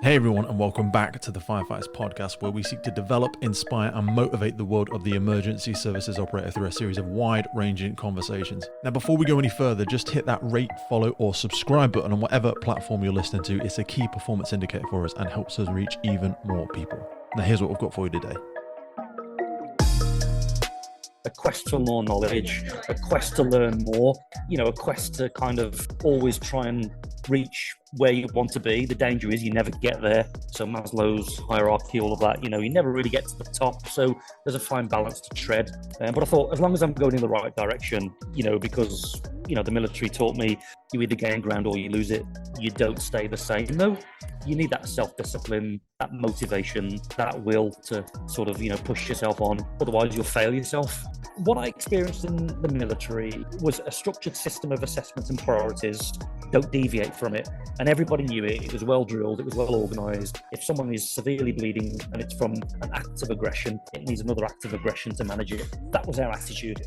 Hey everyone, and welcome back to the Firefighters Podcast, where we seek to develop, inspire, and motivate the world of the emergency services operator through a series of wide-ranging conversations. Now, before we go any further, just hit that rate, follow, or subscribe button on whatever platform you're listening to. It's a key performance indicator for us and helps us reach even more people. Now, here's what we've got for you today. A quest for more knowledge, a quest to learn more, a quest to kind of always try and reach where you want to be. The danger is you never get there. So Maslow's hierarchy, all of that, you never really get to the top. So there's a fine balance to tread. But I thought, as long as I'm going in the right direction, because, the military taught me you either gain ground or you lose it. You don't stay the same. No, you need that self-discipline, that motivation, that will to sort of, push yourself on. Otherwise, you'll fail yourself. What I experienced in the military was a structured system of assessments and priorities. Don't deviate from it. And everybody knew it. It was well drilled. It was well organised. If someone is severely bleeding and it's from an act of aggression, it needs another act of aggression to manage it. That was our attitude.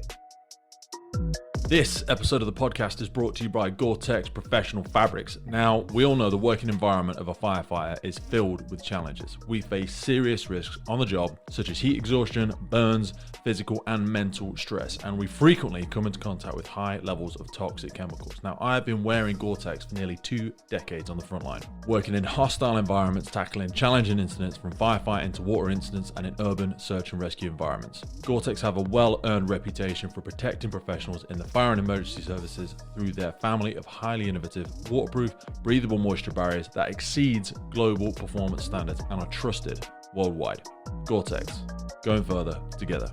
This episode of the podcast is brought to you by Gore-Tex Professional Fabrics. Now, we all know the working environment of a firefighter is filled with challenges. We face serious risks on the job, such as heat exhaustion, burns, physical and mental stress, and we frequently come into contact with high levels of toxic chemicals. Now, I have been wearing Gore-Tex for nearly 2 decades on the front line, working in hostile environments, tackling challenging incidents from firefighting to water incidents and in urban search and rescue environments. Gore-Tex have a well-earned reputation for protecting professionals in the fire and emergency services through their family of highly innovative, waterproof, breathable moisture barriers that exceeds global performance standards and are trusted worldwide. Gore-Tex, going further together.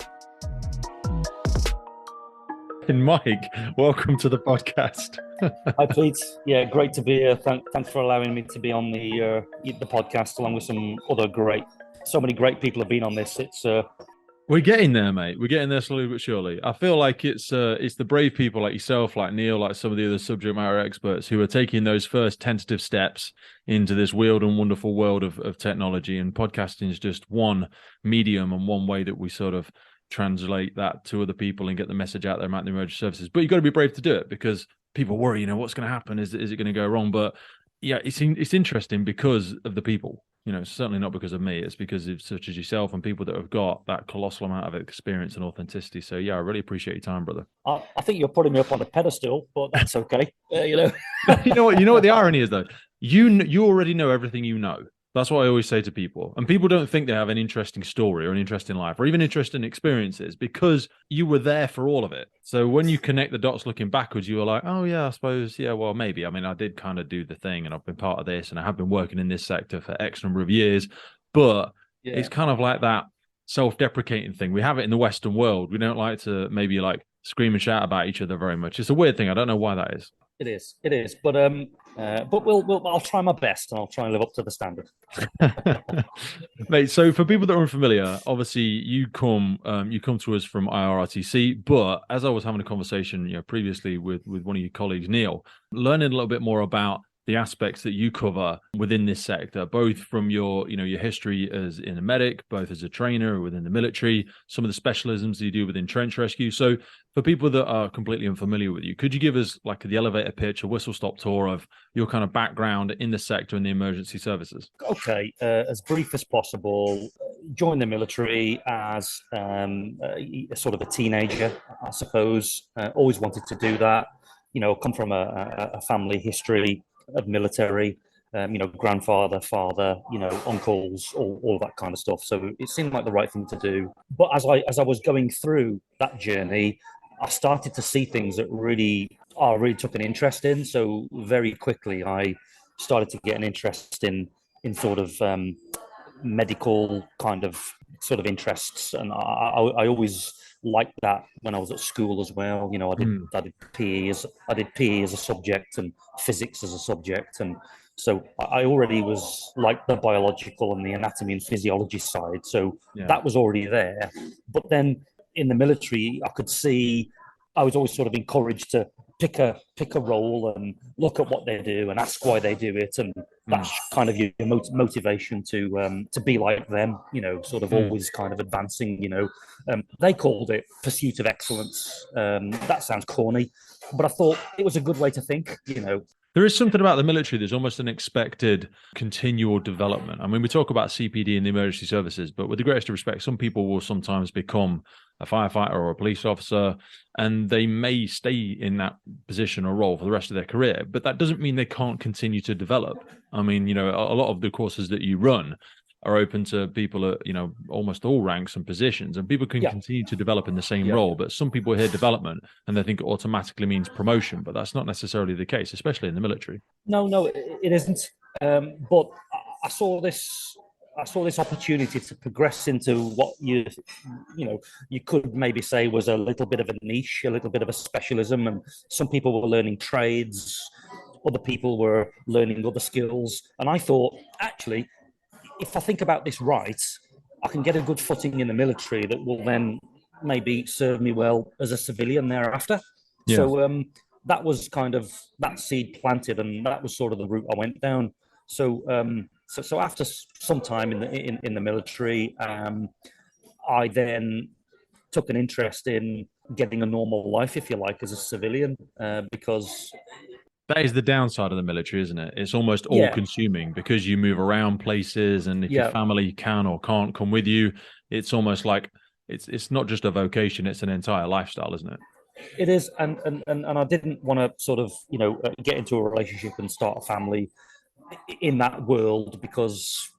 And Mike, welcome to the podcast. Hi, Pete. Yeah, great to be here. Thanks for allowing me to be on the podcast, along with some other so many great people have been on this. We're getting there, mate. We're getting there slowly but surely. I feel like it's the brave people like yourself, like Neil, like some of the other subject matter experts who are taking those first tentative steps into this weird and wonderful world of technology. And podcasting is just one medium and one way that we sort of translate that to other people and get the message out there about the emergency services. But you've got to be brave to do it because people worry, what's going to happen? Is it going to go wrong? But yeah, it's interesting because of the people. Certainly not because of me. It's because of such as yourself and people that have got that colossal amount of experience and authenticity. So yeah, I really appreciate your time, brother. I think you're putting me up on a pedestal, but that's okay. You know what the irony is though? You already know everything you know. That's what I always say to people. And people don't think they have an interesting story or an interesting life or even interesting experiences because you were there for all of it. So when you connect the dots looking backwards, you were like, oh, yeah, I suppose, yeah, well, maybe. I mean, I did kind of do the thing and I've been part of this and I have been working in this sector for X number of years. But It's kind of like that self-deprecating thing. We have it in the Western world. We don't like to maybe like scream and shout about each other very much. It's a weird thing. I don't know why that is. It is. But I'll try my best and I'll try and live up to the standard. Mate, so for people that are unfamiliar, obviously you come to us from IRRTC, but as I was having a conversation, previously with one of your colleagues, Neil, learning a little bit more about the aspects that you cover within this sector, both from your history as in a medic, both as a trainer within the military, some of the specialisms that you do within trench rescue. So for people that are completely unfamiliar with you, could you give us like the elevator pitch, a whistle-stop tour of your kind of background in the sector and the emergency services? Okay, as brief as possible. Joined the military as sort of a teenager, I suppose. Always wanted to do that. Come from a family history of military, grandfather, father, uncles, all that kind of stuff. So it seemed like the right thing to do. But as I was going through that journey, I started to see things that really took an interest in. So very quickly, I started to get an interest in sort of medical kind of sort of interests, and I always liked that when I was at school as well. I did PE as a subject and physics as a subject, and so I already was like the biological and the anatomy and physiology side. So that was already there. But then in the military, I could see I was always sort of encouraged to pick a role and look at what they do and ask why they do it, and that's kind of your motivation to be like them, sort of always kind of advancing. They called it pursuit of excellence. That sounds corny, but I thought it was a good way to think. There is something about the military that's almost an expected continual development. I mean, we talk about CPD and the emergency services, but with the greatest respect, some people will sometimes become a firefighter or a police officer, and they may stay in that position or role for the rest of their career. But that doesn't mean they can't continue to develop. I mean, a lot of the courses that you run are open to people at almost all ranks and positions, and people can Yeah, continue to develop in the same yeah. role. But some people hear development and they think it automatically means promotion, but that's not necessarily the case, especially in the military. No, it isn't. But I saw this. I saw this opportunity to progress into what you could maybe say was a little bit of a niche, a little bit of a specialism, and some people were learning trades, other people were learning other skills, and I thought, actually, if I think about this right, I can get a good footing in the military that will then maybe serve me well as a civilian thereafter. Yeah. So that was kind of that seed planted, and that was sort of the route I went down. So after some time in the military, I then took an interest in getting a normal life, if you like, as a civilian, because That is the downside of the military, isn't it? It's almost all yeah, consuming because you move around places, and if your yeah, family can or can't come with you, it's almost like it's not just a vocation, it's an entire lifestyle, isn't it? it is, and I didn't want to sort of get into a relationship and start a family in that world because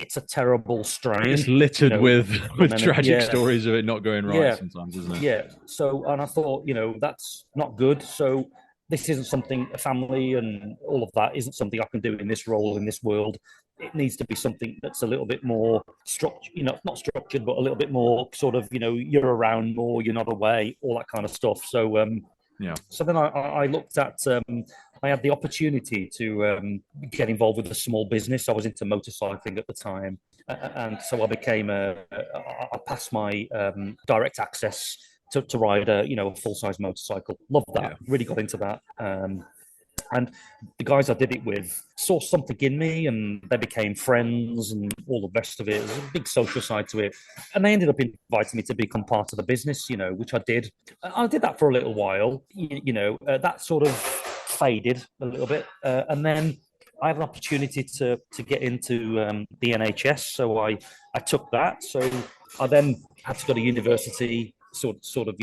it's a terrible It's strain, littered with with tragic yeah, stories of it not going right yeah, sometimes, isn't it? yeah. So, and I thought, that's not good. So, this isn't something a family and all of that isn't something I can do in this role in this world. It needs to be something that's a little bit more structured, not structured, but a little bit more sort of, you're around more, you're not away, all that kind of stuff. So, Yeah. so then I looked at, I had the opportunity to get involved with a small business. I was into motorcycling at the time. And so I became I passed my direct access to ride a full size motorcycle. Loved that. Yeah. Really got into that. And the guys I did it with saw something in me, and they became friends, and all the rest of it. There's a big social side to it, and they ended up inviting me to become part of the business, which I did. I did that for a little while. That sort of faded a little bit, and then I had an opportunity to get into the NHS, so I took that. So I then had to go to university, sort of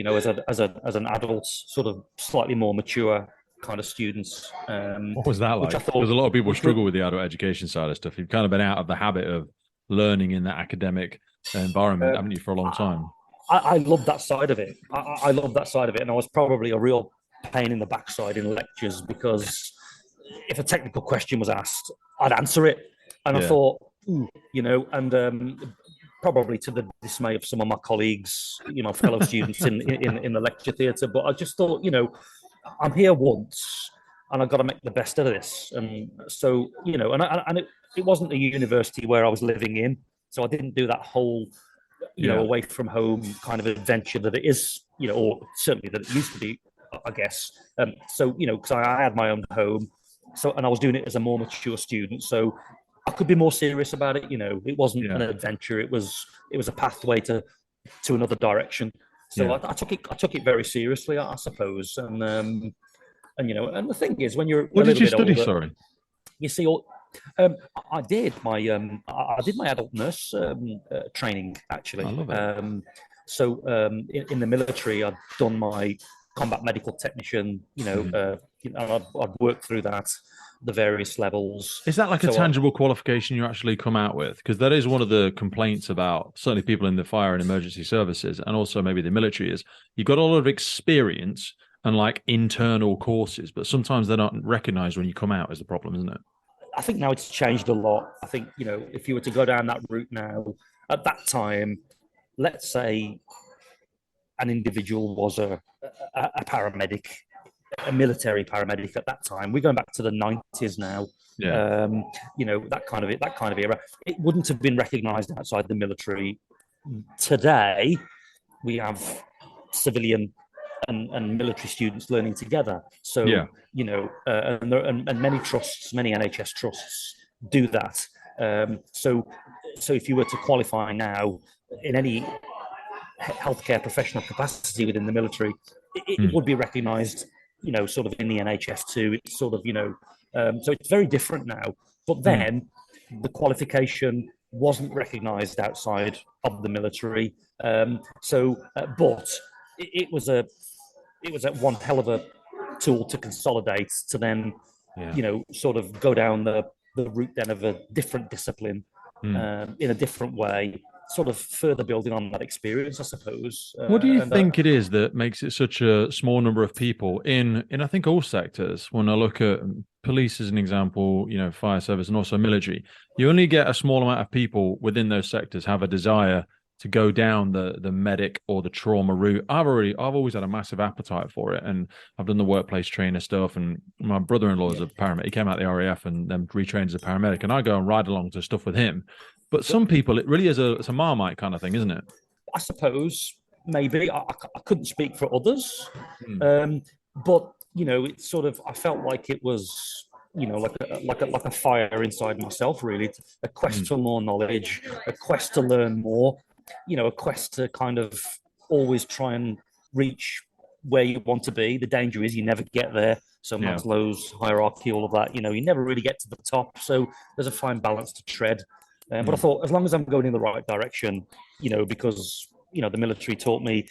as an adult, sort of slightly more mature kind of students, What was that which I like? thought Because a lot of people was good. struggle with the adult education side of stuff. You've kind of been out of the habit of learning in that academic environment, Uh, haven't you, for a long time? I love that side of it. I love that side of it, and I was probably a real pain in the backside in lectures because if a technical question was asked, I'd answer it, and I Yeah. thought, ooh, and probably to the dismay of some of my colleagues, fellow students in the lecture theatre. But I just thought, I'm here once, and I've got to make the best of this. And so, it wasn't a university where I was living in, so I didn't do that whole, Yeah. away from home kind of adventure that it is, or certainly that it used to be, I guess. So, because I had my own home, so and I was doing it as a more mature student, so I could be more serious about it. It wasn't Yeah. an adventure; it was a pathway to another direction. So Yeah. I took it very seriously, I suppose. And the thing is, when you're a What did little you bit study, older, sorry? you see all. I did my adult nurse training I actually. love it. In the military, I'd done my combat medical technician. Mhm. And I'd worked through that, the various levels. Is that like a So tangible qualification you actually come out with? Because that is one of the complaints about certainly people in the fire and emergency services, and also maybe the military, is you've got a lot of experience and like internal courses, but sometimes they're not recognized when you come out, is the problem, isn't it? I think now it's changed a lot. I think, if you were to go down that route now, at that time, let's say an individual was a paramedic, a military paramedic at that time. We're going back to the 90s now. Yeah. That kind of era. It wouldn't have been recognized outside the military. Today, we have civilian and military students learning together. So, Yeah. and many trusts, many NHS trusts do that. So if you were to qualify now in any healthcare professional capacity within the military, it Mm. would be recognised, sort of in the NHS too. It's sort of, so it's very different now. But Mm. then the qualification wasn't recognised outside of the military. But it was a one hell of a tool to consolidate to then, sort of go down the route then of a different discipline in a different way, sort of further building on that experience, I suppose. What do you think it is that makes it such a small number of people in I think all sectors? When I look at police as an example, fire service and also military, you only get a small amount of people within those sectors have a desire to go down the medic or the trauma route. I've always had a massive appetite for it, and I've done the workplace trainer stuff. And my brother-in-law is a paramedic. He came out of the RAF and then retrained as a paramedic, and I go and ride along to stuff with him. But some people, it really is it's a Marmite kind of thing, isn't it? I suppose maybe I couldn't speak for others, but it's sort of, I felt like it was, like a fire inside myself, really, a quest for more knowledge, a quest to learn more, a quest to kind of always try and reach where you want to be. The danger is you never get there. So Maslow's hierarchy, all of that, you never really get to the top. So there's a fine balance to tread. But I thought, as long as I'm going in the right direction, because the military taught me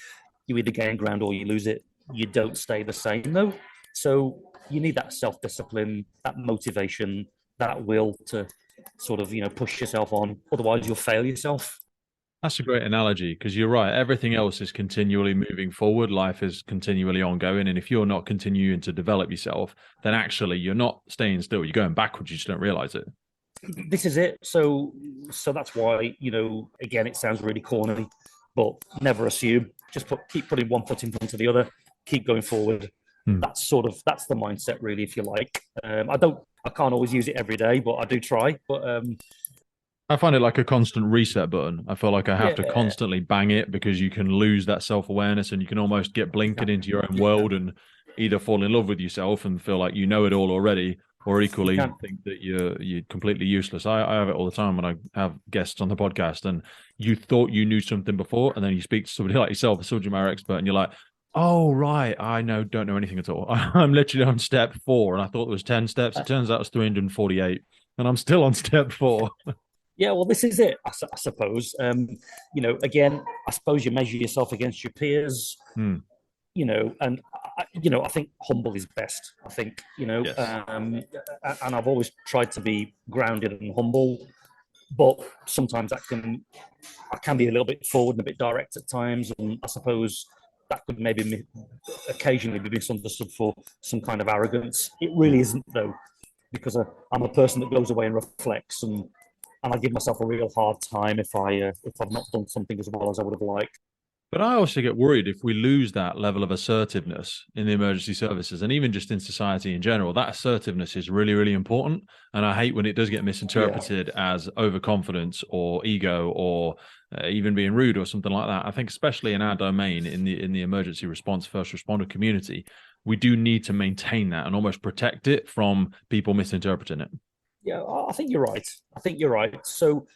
you either gain ground or you lose it. You don't stay the same, though. So you need that self-discipline, that motivation, that will to sort of, push yourself on. Otherwise, you'll fail yourself. That's a great analogy, because you're right. Everything else is continually moving forward. Life is continually ongoing. And if you're not continuing to develop yourself, then actually you're not staying still. You're going backwards. You just don't realize it. This is it. So that's why, again, it sounds really corny, but never assume. Just keep putting one foot in front of the other. Keep going forward. That's the mindset, really, if you like. I can't always use it every day, but I do try. But I find it like a constant reset button. I feel like I have to constantly bang it, because you can lose that self-awareness and you can almost get blinkered into your own world and either fall in love with yourself and feel like you know it all already, or equally think that you're completely useless. I have it all the time when I have guests on the podcast, and you thought you knew something before, and then you speak to somebody like yourself, a subject matter expert, and you're like, oh, right, I don't know anything at all. I'm literally on step 4, and I thought there was 10 steps. It turns out it's 348, and I'm still on step 4. Yeah, well, this is it, I suppose. Again, I suppose you measure yourself against your peers, and I think humble is best. I think, Yes. And I've always tried to be grounded and humble, but sometimes I can be a little bit forward and a bit direct at times, and I suppose that could maybe occasionally be misunderstood for some kind of arrogance. It really isn't, though, because I'm a person that goes away and reflects, and I give myself a real hard time if I've not done something as well as I would have liked. But I also get worried if we lose that level of assertiveness in the emergency services, and even just in society in general. That assertiveness is really, really important. And I hate when it does get misinterpreted as overconfidence or ego, or even being rude or something like that. I think especially in our domain, in the emergency response first responder community, we do need to maintain that and almost protect it from people misinterpreting it. Yeah, I think you're right. So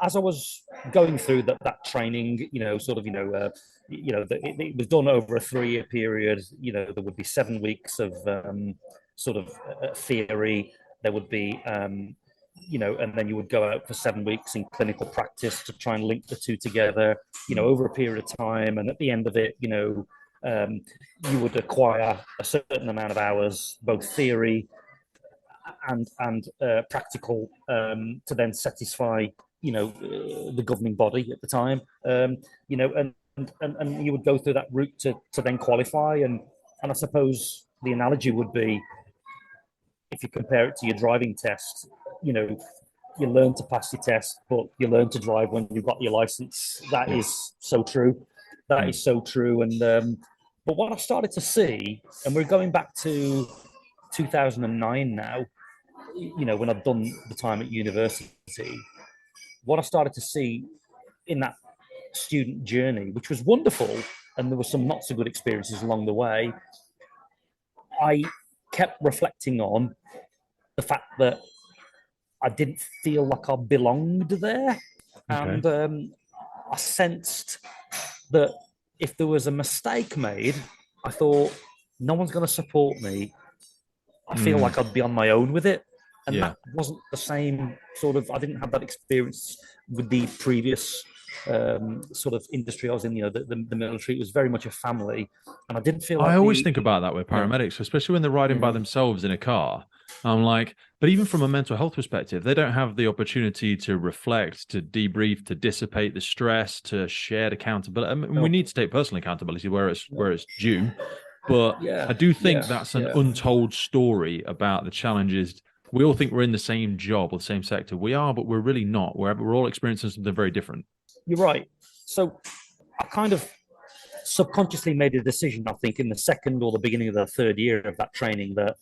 as I was going through that training, it was done over a 3-year period. There would be 7 weeks of theory. There would be, and then you would go out for 7 weeks in clinical practice to try and link the two together, over a period of time. And at the end of it, you would acquire a certain amount of hours, both theory and practical, to then satisfy the governing body at the time, and you would go through that route to then qualify, and I suppose the analogy would be, if you compare it to your driving test, you learn to pass your test, but you learn to drive when you've got your license. That is so true. That is so true. And but what I've started to see, and we're going back to 2009 now, when I've done the time at university, what I started to see in that student journey, which was wonderful, and there were some not so good experiences along the way, I kept reflecting on the fact that I didn't feel like I belonged there. Okay. And I sensed that if there was a mistake made, I thought, no one's going to support me. I feel like I'd be on my own with it. And Yeah. that wasn't the same sort of, I didn't have that experience with the previous sort of industry I was in, the military. It was very much a family. And I didn't feel I like always think about that with yeah. paramedics, especially when they're riding by themselves in a car. I'm like, but even from a mental health perspective, they don't have the opportunity to reflect, to debrief, to dissipate the stress, to shared accountability. I mean, we need to take personal accountability where it's due, but I do think that's an untold story about the challenges. We all think we're in the same job or the same sector. We are, but we're really not. We're all experiencing something very different. You're right. So I kind of subconsciously made a decision, I think, in the second or the beginning of the third year of that training that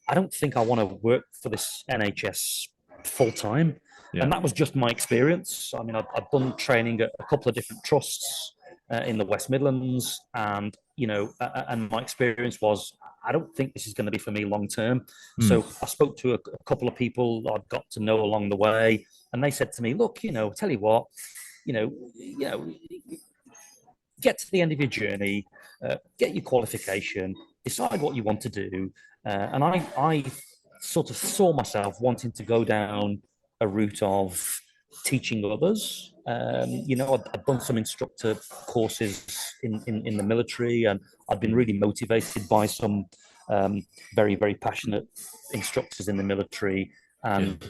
I don't think I want to work for this NHS full time. Yeah. And that was just my experience. I mean, I'd done training at a couple of different trusts in the West Midlands, and and my experience was I don't think this is going to be for me long term. So I spoke to a couple of people I'd got to know along the way, and they said to me, "Look, tell you what, get to the end of your journey, get your qualification, decide what you want to do." And I sort of saw myself wanting to go down a route of teaching others. I'd done some instructor courses in the military, and I'd been really motivated by some very, very passionate instructors in the military. And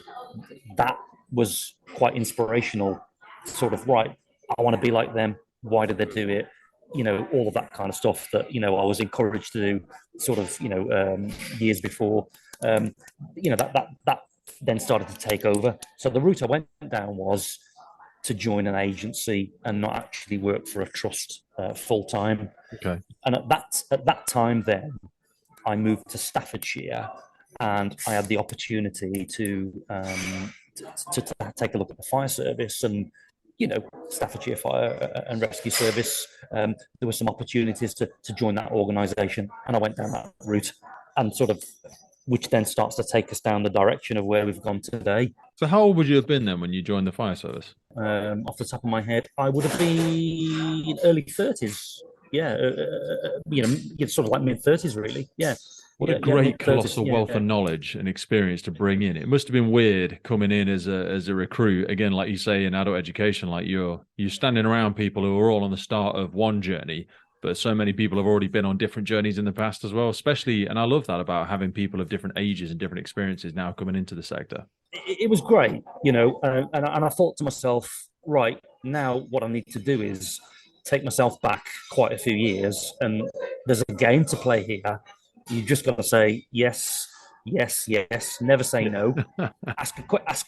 that was quite inspirational, sort of, right, I want to be like them. Why did they do it? All of that kind of stuff that, I was encouraged to do sort of, years before, that then started to take over. So the route I went down was to join an agency and not actually work for a trust full time. Okay. And at that time then, I moved to Staffordshire, and I had the opportunity to take a look at the fire service and Staffordshire Fire and Rescue Service. There were some opportunities to join that organisation, and I went down that route, and sort of, which then starts to take us down the direction of where we've gone today. So how old would you have been then when you joined the fire service? Off the top of my head, I would have been early 30s. Yeah, sort of like mid 30s, really. Yeah. What a great colossal wealth of knowledge and experience to bring in. It must have been weird coming in as a recruit. Again, like you say, in adult education, like you're standing around people who are all on the start of one journey, but so many people have already been on different journeys in the past as well, especially, and I love that about having people of different ages and different experiences now coming into the sector. It was great, and I thought to myself, right, now what I need to do is take myself back quite a few years, and there's a game to play here. You just got to say yes, yes, yes. Never say no. Ask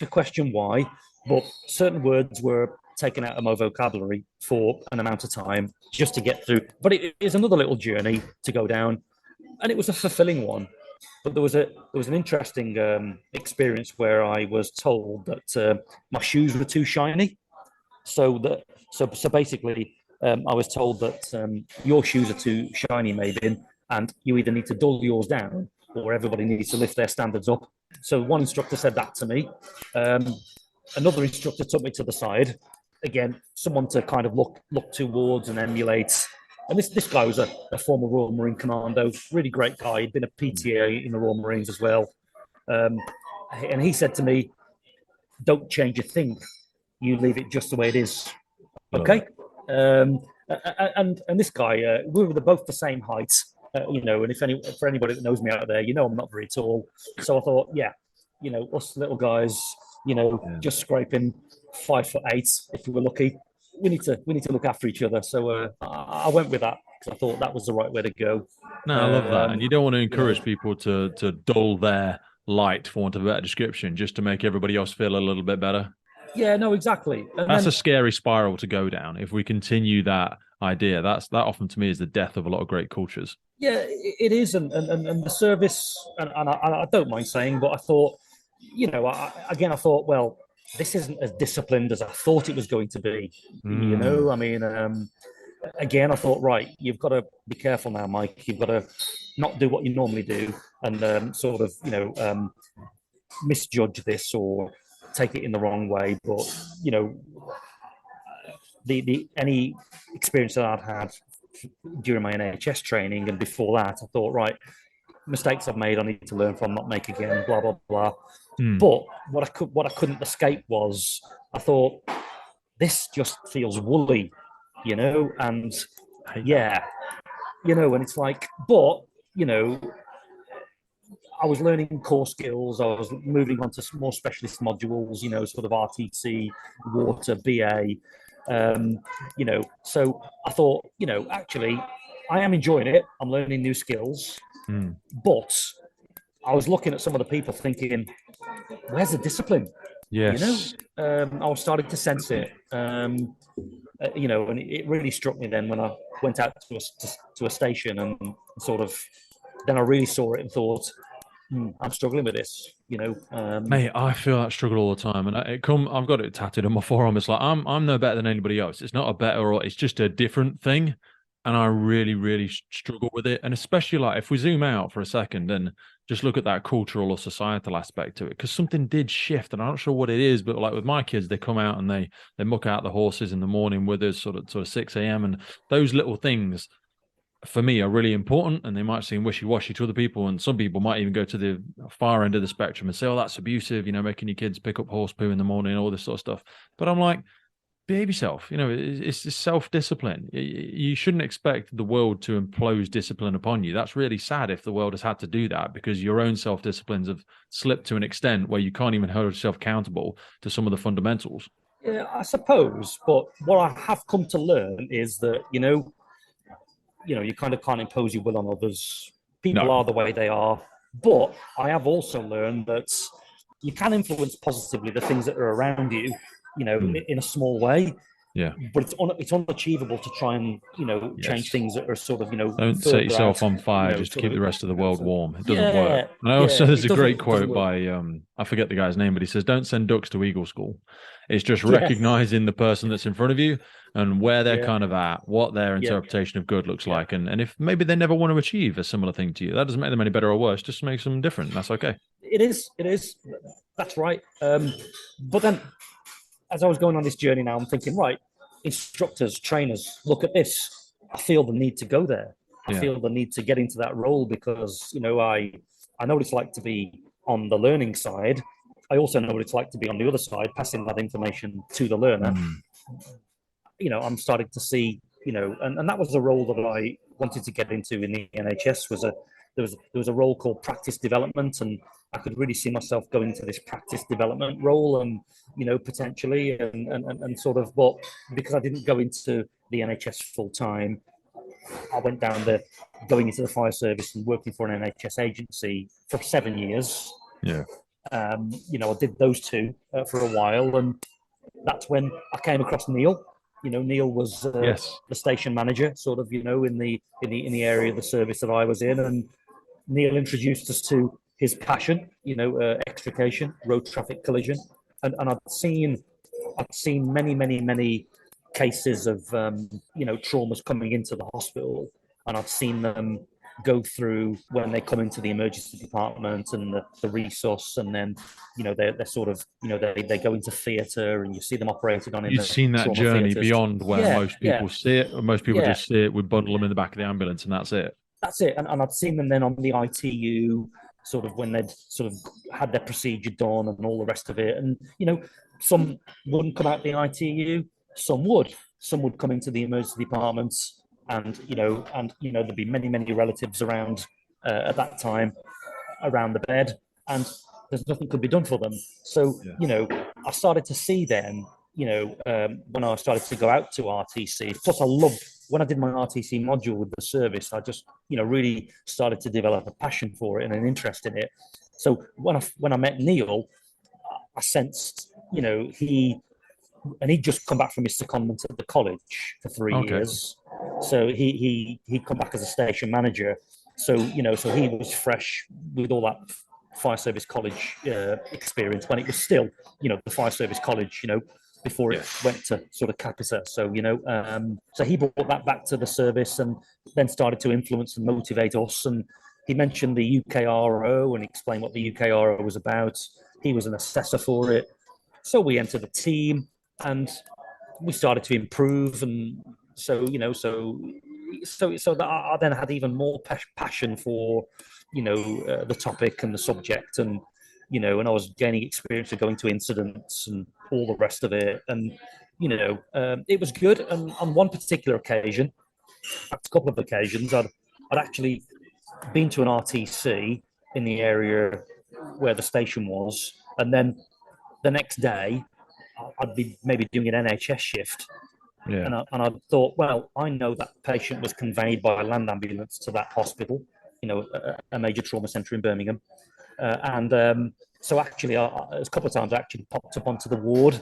a question why, but certain words were taken out of my vocabulary for an amount of time just to get through. But it is another little journey to go down, and it was a fulfilling one. But there was an interesting experience where I was told that my shoes were too shiny. So basically, I was told that your shoes are too shiny, Maybin, and you either need to dull yours down or everybody needs to lift their standards up. So one instructor said that to me. Another instructor took me to the side. Again, someone to kind of look towards and emulate. And this guy was a former Royal Marine Commando, really great guy. He'd been a PTA in the Royal Marines as well. And he said to me, "Don't change a thing. You leave it just the way it is." Okay. And this guy, we were both the same height. And for anybody that knows me out there, I'm not very tall. So I thought, us little guys, just scraping 5'8" if we were lucky. We need to look after each other. So I went with that because I thought that was the right way to go. No, I love that, and you don't want to encourage people to dull their light, for want of a better description, just to make everybody else feel a little bit better. Yeah, no, exactly. And that's a scary spiral to go down. If we continue that idea, that often to me is the death of a lot of great cultures. Yeah, it is, and the service, and I don't mind saying, but I thought, I thought, well, this isn't as disciplined as I thought it was going to be. Again, I thought, right, you've got to be careful now, Mike. You've got to not do what you normally do, and misjudge this or take it in the wrong way. But the any experience that I've had during my NHS training, and before that, I thought, right, mistakes I've made, I need to learn from, not make again, blah blah blah. But what I couldn't escape was, I thought, this just feels woolly, and yeah, and it's like, but I was learning core skills. I was moving on to more specialist modules, sort of RTC, water, BA. So I thought, actually, I am enjoying it. I'm learning new skills, but I was looking at some of the people thinking, where's the discipline? Yes. I was starting to sense it. And it really struck me then when I went out to a station, and sort of, then I really saw it and thought, I'm struggling with this, Mate, I feel that struggle all the time, and I've got it tattooed on my forearm. It's like I'm no better than anybody else. It's not a better, or it's just a different thing, and I really, really struggle with it. And especially like if we zoom out for a second and just look at that cultural or societal aspect to it, because something did shift, and I'm not sure what it is, but like with my kids, they come out and they muck out the horses in the morning with us, sort of 6 a.m. and those little things, for me, are really important, and they might seem wishy-washy to other people, and some people might even go to the far end of the spectrum and say, oh, that's abusive, making your kids pick up horse poo in the morning, all this sort of stuff. But I'm like, behave yourself. It's self-discipline. You shouldn't expect the world to impose discipline upon you. That's really sad if the world has had to do that, because your own self-disciplines have slipped to an extent where you can't even hold yourself accountable to some of the fundamentals. Yeah, I suppose. But what I have come to learn is that, you kind of can't impose your will on others. People are the way they are. But I have also learned that you can influence positively the things that are around you, in a small way. Yeah. But it's unachievable to try and, change things that are sort of, Don't set yourself on fire just to keep the rest of the world warm. It doesn't work. And also, there's a great quote by, I forget the guy's name, but he says, don't send ducks to Eagle School. It's just recognizing the person that's in front of you and where they're kind of at, what their interpretation of good looks like. And if maybe they never want to achieve a similar thing to you, that doesn't make them any better or worse, just makes them different. That's okay. It is. That's right. But then, as I was going on this journey now, I'm thinking, right, instructors, trainers, look at this. I feel the need to go there. I feel the need to get into that role because, I know what it's like to be on the learning side. I also know what it's like to be on the other side, passing that information to the learner. I'm starting to see, and that was a role that I wanted to get into in the NHS. There was a role called practice development, and I could really see myself going into this practice development role, and potentially, and sort of. But because I didn't go into the NHS full time, I went down going into the fire service and working for an NHS agency for 7 years. Yeah. I did those two for a while, and that's when I came across Neil. Neil was the station manager, sort of, in the area of the service that I was in, and Neil introduced us to his passion, extrication, road traffic collision, and I'd seen many cases of traumas coming into the hospital, and I've seen them go through when they come into the emergency department and the resource, and then they're sort of they go into theatre, and you see them operated on. You've seen that journey theaters beyond where most people see it, or most people just see it. We bundle them in the back of the ambulance, and that's it. That's it. And I've seen them then on the ITU, sort of when they'd sort of had their procedure done and all the rest of it. And some wouldn't come out the ITU, some would. Some would come into the emergency departments, and there'd be many relatives around at that time around the bed, and there's nothing could be done for them. So I started to see then when I started to go out to RTC. Plus, I loved when I did my RTC module with the service. I just really started to develop a passion for it and an interest in it. So when I met Neil, I sensed he'd just come back from his secondment at the college for 3 years. So he'd come back as a station manager. So so he was fresh with all that fire service college experience when it was still the fire service college before it went to sort of Capita. So so he brought that back to the service, and then started to influence and motivate us. And he mentioned the UKRO and explained what the UKRO was about. He was an assessor for it, so we entered the team and we started to improve. And so so that I then had even more passion for, the topic and the subject, and and I was gaining experience of going to incidents and all the rest of it, and it was good. And on one particular occasion, a couple of occasions, I'd actually been to an RTC in the area where the station was, and then the next day I'd be maybe doing an NHS shift. Yeah. And I thought, well, I know that patient was conveyed by a land ambulance to that hospital, a major trauma centre in Birmingham. So actually, a couple of times I actually popped up onto the ward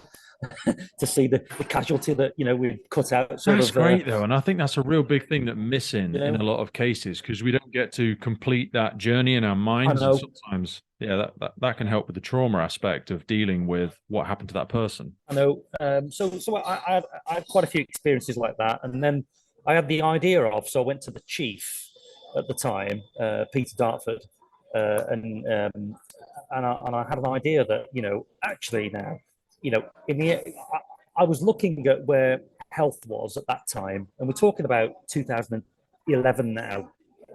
to see the casualty that we'd cut out. That's great though, and I think that's a real big thing that's missing in a lot of cases, because we don't get to complete that journey in our minds. And sometimes, that can help with the trauma aspect of dealing with what happened to that person. I know. So I had quite a few experiences like that, and then I had the idea of. So I went to the chief at the time, Peter Dartford, and I had an idea that actually now, I was looking at where health was at that time, and we're talking about 2011 now,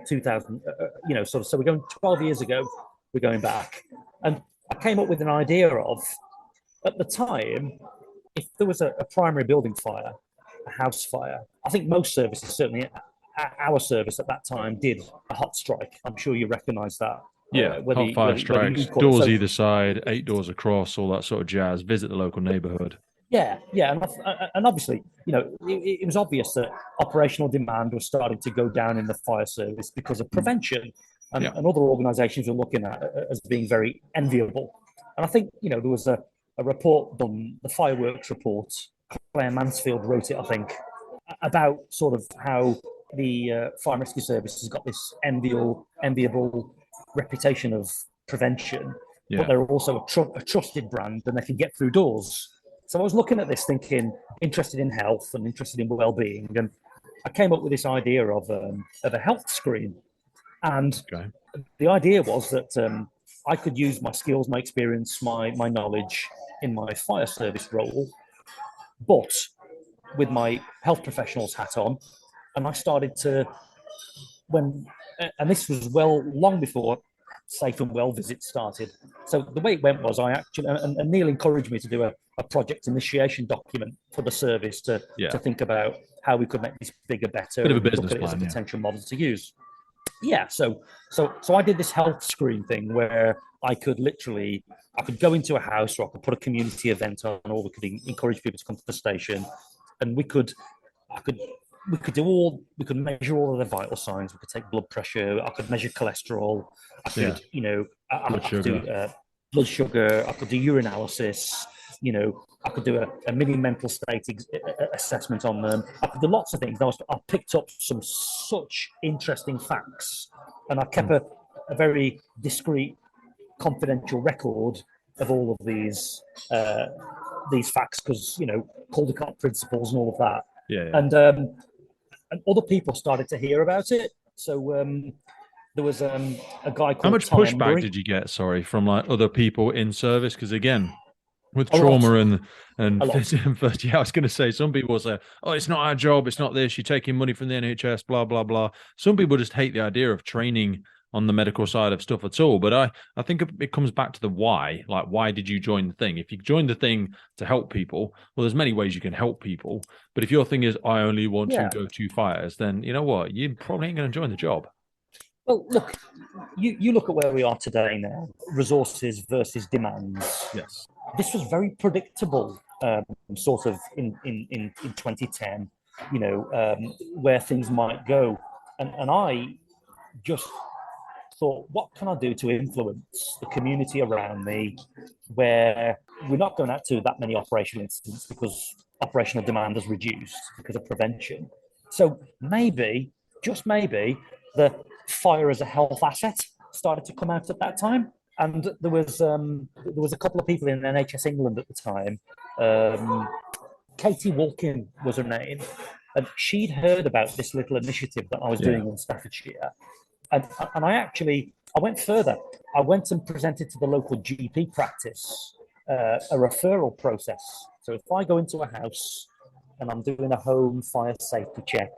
2000, so we're going 12 years ago, we're going back, and I came up with an idea of, at the time, if there was a primary building fire, a house fire, I think most services, certainly our service at that time, did a hot strike. I'm sure you recognise that. Yeah, hot fire strikes, doors either side, 8 doors across, all that sort of jazz. Visit the local neighbourhood. Yeah, and obviously, it was obvious that operational demand was starting to go down in the fire service because of prevention, and other organisations were looking at it as being very enviable. And I think, there was a report done, the fireworks report, Claire Mansfield wrote it, I think, about sort of how the fire and rescue service has got this enviable reputation of prevention, but they're also a trusted brand, and they can get through doors. So I was looking at this thinking, interested in health and interested in well-being, and I came up with this idea of a health screen. And the idea was that I could use my skills, my experience, my knowledge in my fire service role, but with my health professional's hat on. And I started to, and this was long before Safe and Well visits started. So the way it went was I actually, and Neil encouraged me to do a project initiation document for the service to think about how we could make this bigger, better, bit of a business look at it plan, as a potential model to use. Yeah, so I did this health screen thing where I could go into a house, or I could put a community event on, or we could encourage people to come to the station, and we could measure all of their vital signs. We could take blood pressure. I could measure cholesterol. I could, I could do blood sugar. I could do urinalysis. I could do a mini mental state assessment on them. I could do lots of things. I picked up some such interesting facts, and I kept a very discreet, confidential record of all of these facts, because Caldecott principles and all of that. And other people started to hear about it. So there was a guy called. How much Tom pushback Embry. did you get? Sorry, from like other people in service? Because again, with trauma and I was going to say, some people will say, "Oh, it's not our job. It's not this. You're taking money from the NHS." Blah blah blah. Some people just hate the idea of training on the medical side of stuff at all. But I think it comes back to the why. Like, why did you join the thing? If you joined the thing to help people, well, there's many ways you can help people. But if your thing is, I only want to go to fires, then you know what? You probably ain't going to join the job. Well, look, you look at where we are today now, resources versus demands. Yes. This was very predictable, sort of in 2010, where things might go. And I just thought, what can I do to influence the community around me, where we're not going out to that many operational incidents because operational demand has reduced because of prevention. So maybe, just maybe, the fire as a health asset started to come out at that time. And there was a couple of people in NHS England at the time. Katie Walkin was her name, and she'd heard about this little initiative that I was doing in Staffordshire. And I went further. I went and presented to the local GP practice a referral process. So if I go into a house and I'm doing a home fire safety check,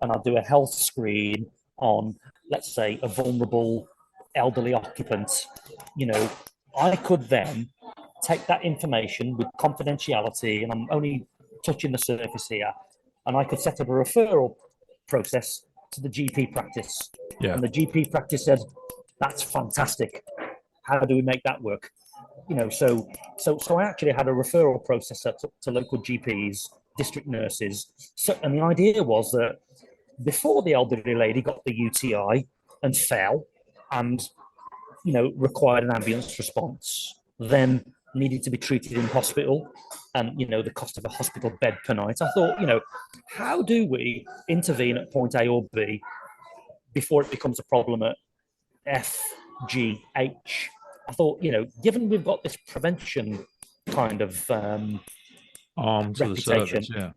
and I'll do a health screen on, let's say, a vulnerable elderly occupant, I could then take that information with confidentiality, and I'm only touching the surface here, and I could set up a referral process to the GP practice. Yeah. And the GP practice said, that's fantastic. How do we make that work? So I actually had a referral process set up to local GPs, district nurses. And the idea was that before the elderly lady got the UTI and fell and, required an ambulance response, then needed to be treated in hospital and, the cost of a hospital bed per night. I thought, how do we intervene at point A or B before it becomes a problem at F, G, H? I thought, given we've got this prevention kind of arm to the service, yeah.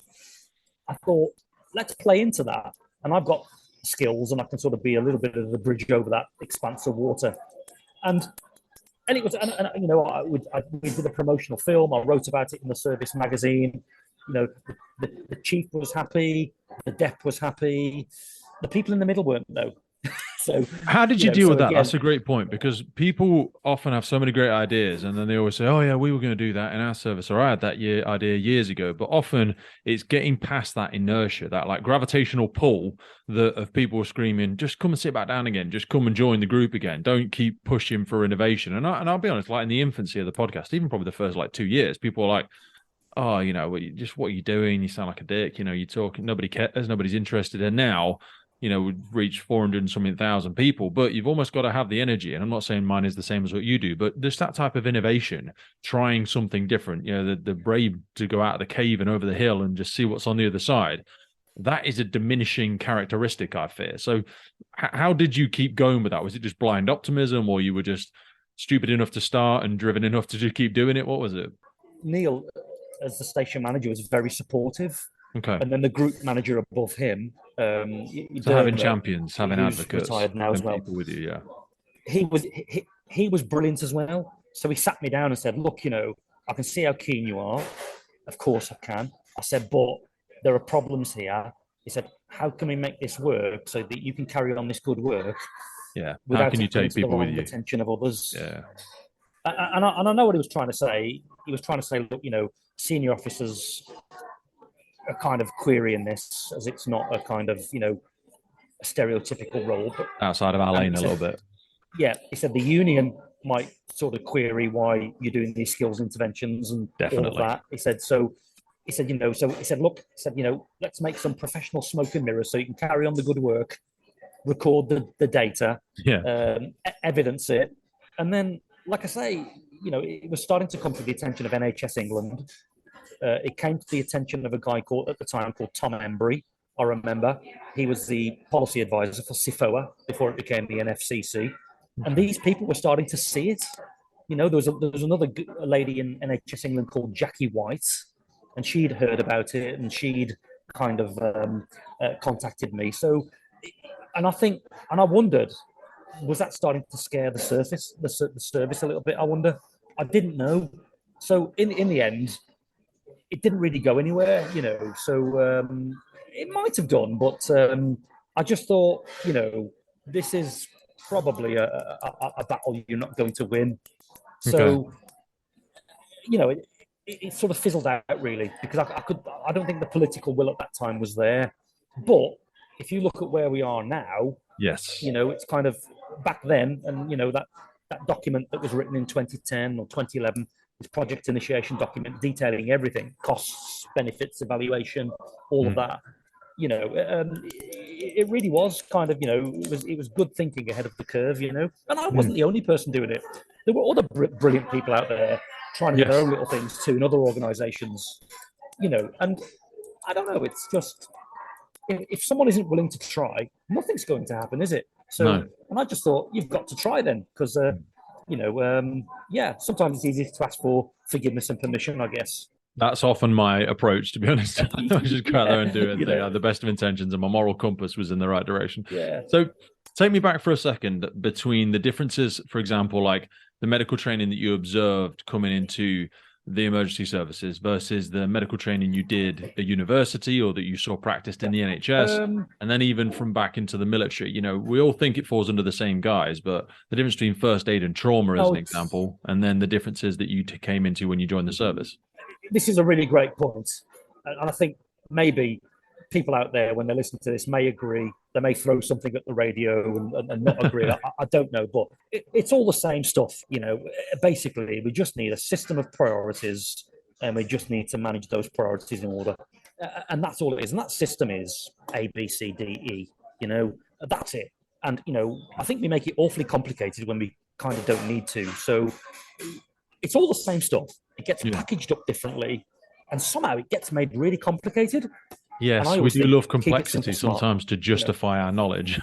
I thought, let's play into that. And I've got skills, and I can sort of be a little bit of the bridge over that expanse of water. And it was, we did a promotional film. I wrote about it in the service magazine. The chief was happy, the dep was happy, the people in the middle weren't, though. So how did you deal with that? Again, that's a great point, because people often have so many great ideas, and then they always say, oh yeah, we were going to do that in our service, or I had that idea years ago. But often it's getting past that inertia, that like gravitational pull of people screaming, just come and sit back down again, just come and join the group again, don't keep pushing for innovation. And I'll be honest, like in the infancy of the podcast, even probably the first like 2 years, people are like, oh, just what are you doing? You sound like a dick, you're talking, nobody cares, nobody's interested. And now would reach 400 and something thousand people, but you've almost got to have the energy. And I'm not saying mine is the same as what you do, but there's that type of innovation, trying something different, the brave to go out of the cave and over the hill and just see what's on the other side. That is a diminishing characteristic, I fear. So how did you keep going with that? Was it just blind optimism, or you were just stupid enough to start and driven enough to just keep doing it? What was it? Neil, as the station manager, was very supportive. Okay. And then the group manager above him, so having champions, having advocates, retired now as well. People with you, yeah. He was brilliant as well. So he sat me down and said, "Look, I can see how keen you are. Of course I can." I said, "But there are problems here." He said, "How can we make this work so that you can carry on this good work?" Yeah. How can you take people with you? Attention of others. Yeah. And I know what he was trying to say. He was trying to say, look, senior officers a kind of querying this, as it's not a kind of a stereotypical role, but outside of our lane a little bit. Yeah, he said the union might sort of query why you're doing these skills interventions and all of that. He said look, let's make some professional smoke and mirrors so you can carry on the good work, record the data, evidence it, and then, like I say, it was starting to come to the attention of NHS England. It came to the attention of a guy at the time called Tom Embry. I remember he was the policy advisor for CIFOA before it became the NFCC, and these people were starting to see it. There was another lady in NHS England called Jackie White, and she'd heard about it, and she'd kind of contacted me. So, and I wondered, was that starting to scare the service a little bit? I wonder. I didn't know. So in the end, it didn't really go anywhere, so it might have done, but I just thought, this is probably a battle you're not going to win. So, it sort of fizzled out, really, because I don't think the political will at that time was there. But if you look at where we are now, yes, it's kind of back then, and, that document that was written in 2010 or 2011, this project initiation document detailing everything, costs, benefits, evaluation, all of that. It really was kind of, it was good thinking ahead of the curve, and I wasn't the only person doing it. There were other brilliant people out there trying to do their own little things too in other organizations, and I don't know, it's just, if someone isn't willing to try, nothing's going to happen, is it? So, no. And I just thought, you've got to try then, because, sometimes it's easy to ask for forgiveness and permission, I guess. That's often my approach, to be honest. I just go out there and do it. They had the best of intentions, and my moral compass was in the right direction. Yeah. So take me back for a second between the differences, for example, like the medical training that you observed coming into the emergency services versus the medical training you did at university or that you saw practiced in the NHS, and then even from back into the military? You know, we all think it falls under the same guise, but the difference between first aid and trauma, as an example, and then the differences that you came into when you joined the service. This is a really great point, and I think maybe people out there, when they listen to this, may agree. They may throw something at the radio and not agree. I don't know, but it's all the same stuff. You know, basically, we just need a system of priorities, and we just need to manage those priorities in order. And that's all it is. And that system is A, B, C, D, E. You know, that's it. And, you know, I think we make it awfully complicated when we kind of don't need to. So it's all the same stuff. It gets packaged up differently, and somehow it gets made really complicated. Yes, we do love complexity sometimes to justify our knowledge.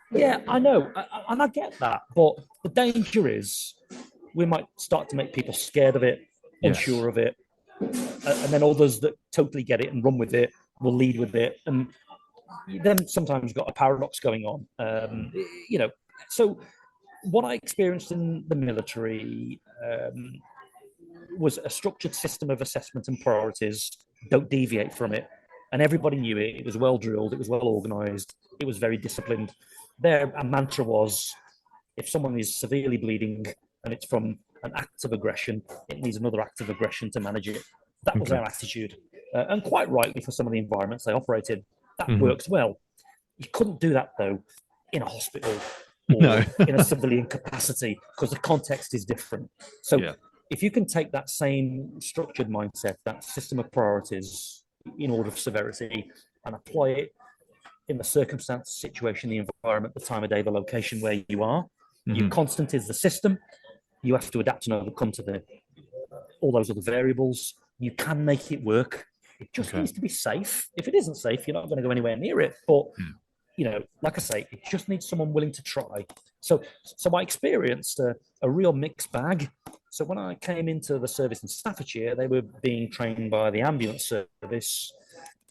Yeah, I know, and I get that. But the danger is we might start to make people scared of it, unsure of it, and then others that totally get it and run with it will lead with it. And then sometimes you've got a paradox going on. You know, so what I experienced in the military was a structured system of assessment and priorities. Don't deviate from it. And everybody knew it. It was well drilled. It was well organized. It was very disciplined. Their mantra was, if someone is severely bleeding and it's from an act of aggression, it needs another act of aggression to manage it. That was their attitude. And quite rightly, for some of the environments they operated, that works well. You couldn't do that, though, in a hospital or in a civilian capacity, because the context is different. So if you can take that same structured mindset, that system of priorities in order of severity, and apply it in the circumstance, situation, the environment, the time of day, the location where you are, your constant is the system. You have to adapt and overcome to all those other variables. You can make it work. It just needs to be safe. If it isn't safe, you're not going to go anywhere near it. But you know, like I say, it just needs someone willing to try. So I experienced a real mixed bag. So when I came into the service in Staffordshire, they were being trained by the ambulance service,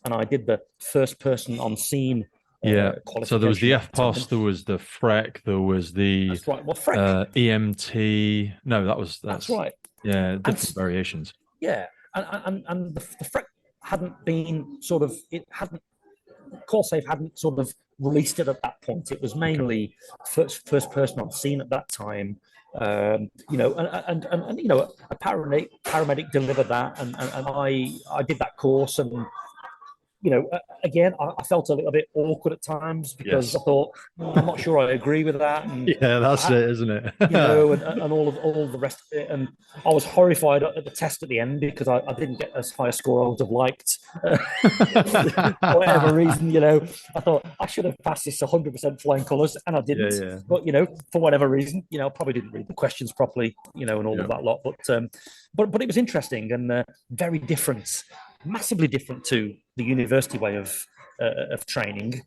and I did the first person on scene. So there was the FPOS, there was the FREC, there was the EMT. No, that's right. Yeah, different variations. Yeah, and the FREC hadn't been sort of, it hadn't, CallSafe hadn't sort of released it at that point. It was mainly first person on scene at that time. You know, and you know, a paramedic delivered that, and I did that course, and you know, again, I felt a little bit awkward at times because I thought, I'm not sure I agree with that. And that's it, isn't it? You know, and all the rest of it. And I was horrified at the test at the end because I didn't get as high a score I would have liked. For whatever reason, you know, I thought I should have passed this 100% flying colours, and I didn't. But, you know, for whatever reason, you know, I probably didn't read the questions properly, you know, and all of that lot. But it was interesting and very different. Massively different to the university way of training.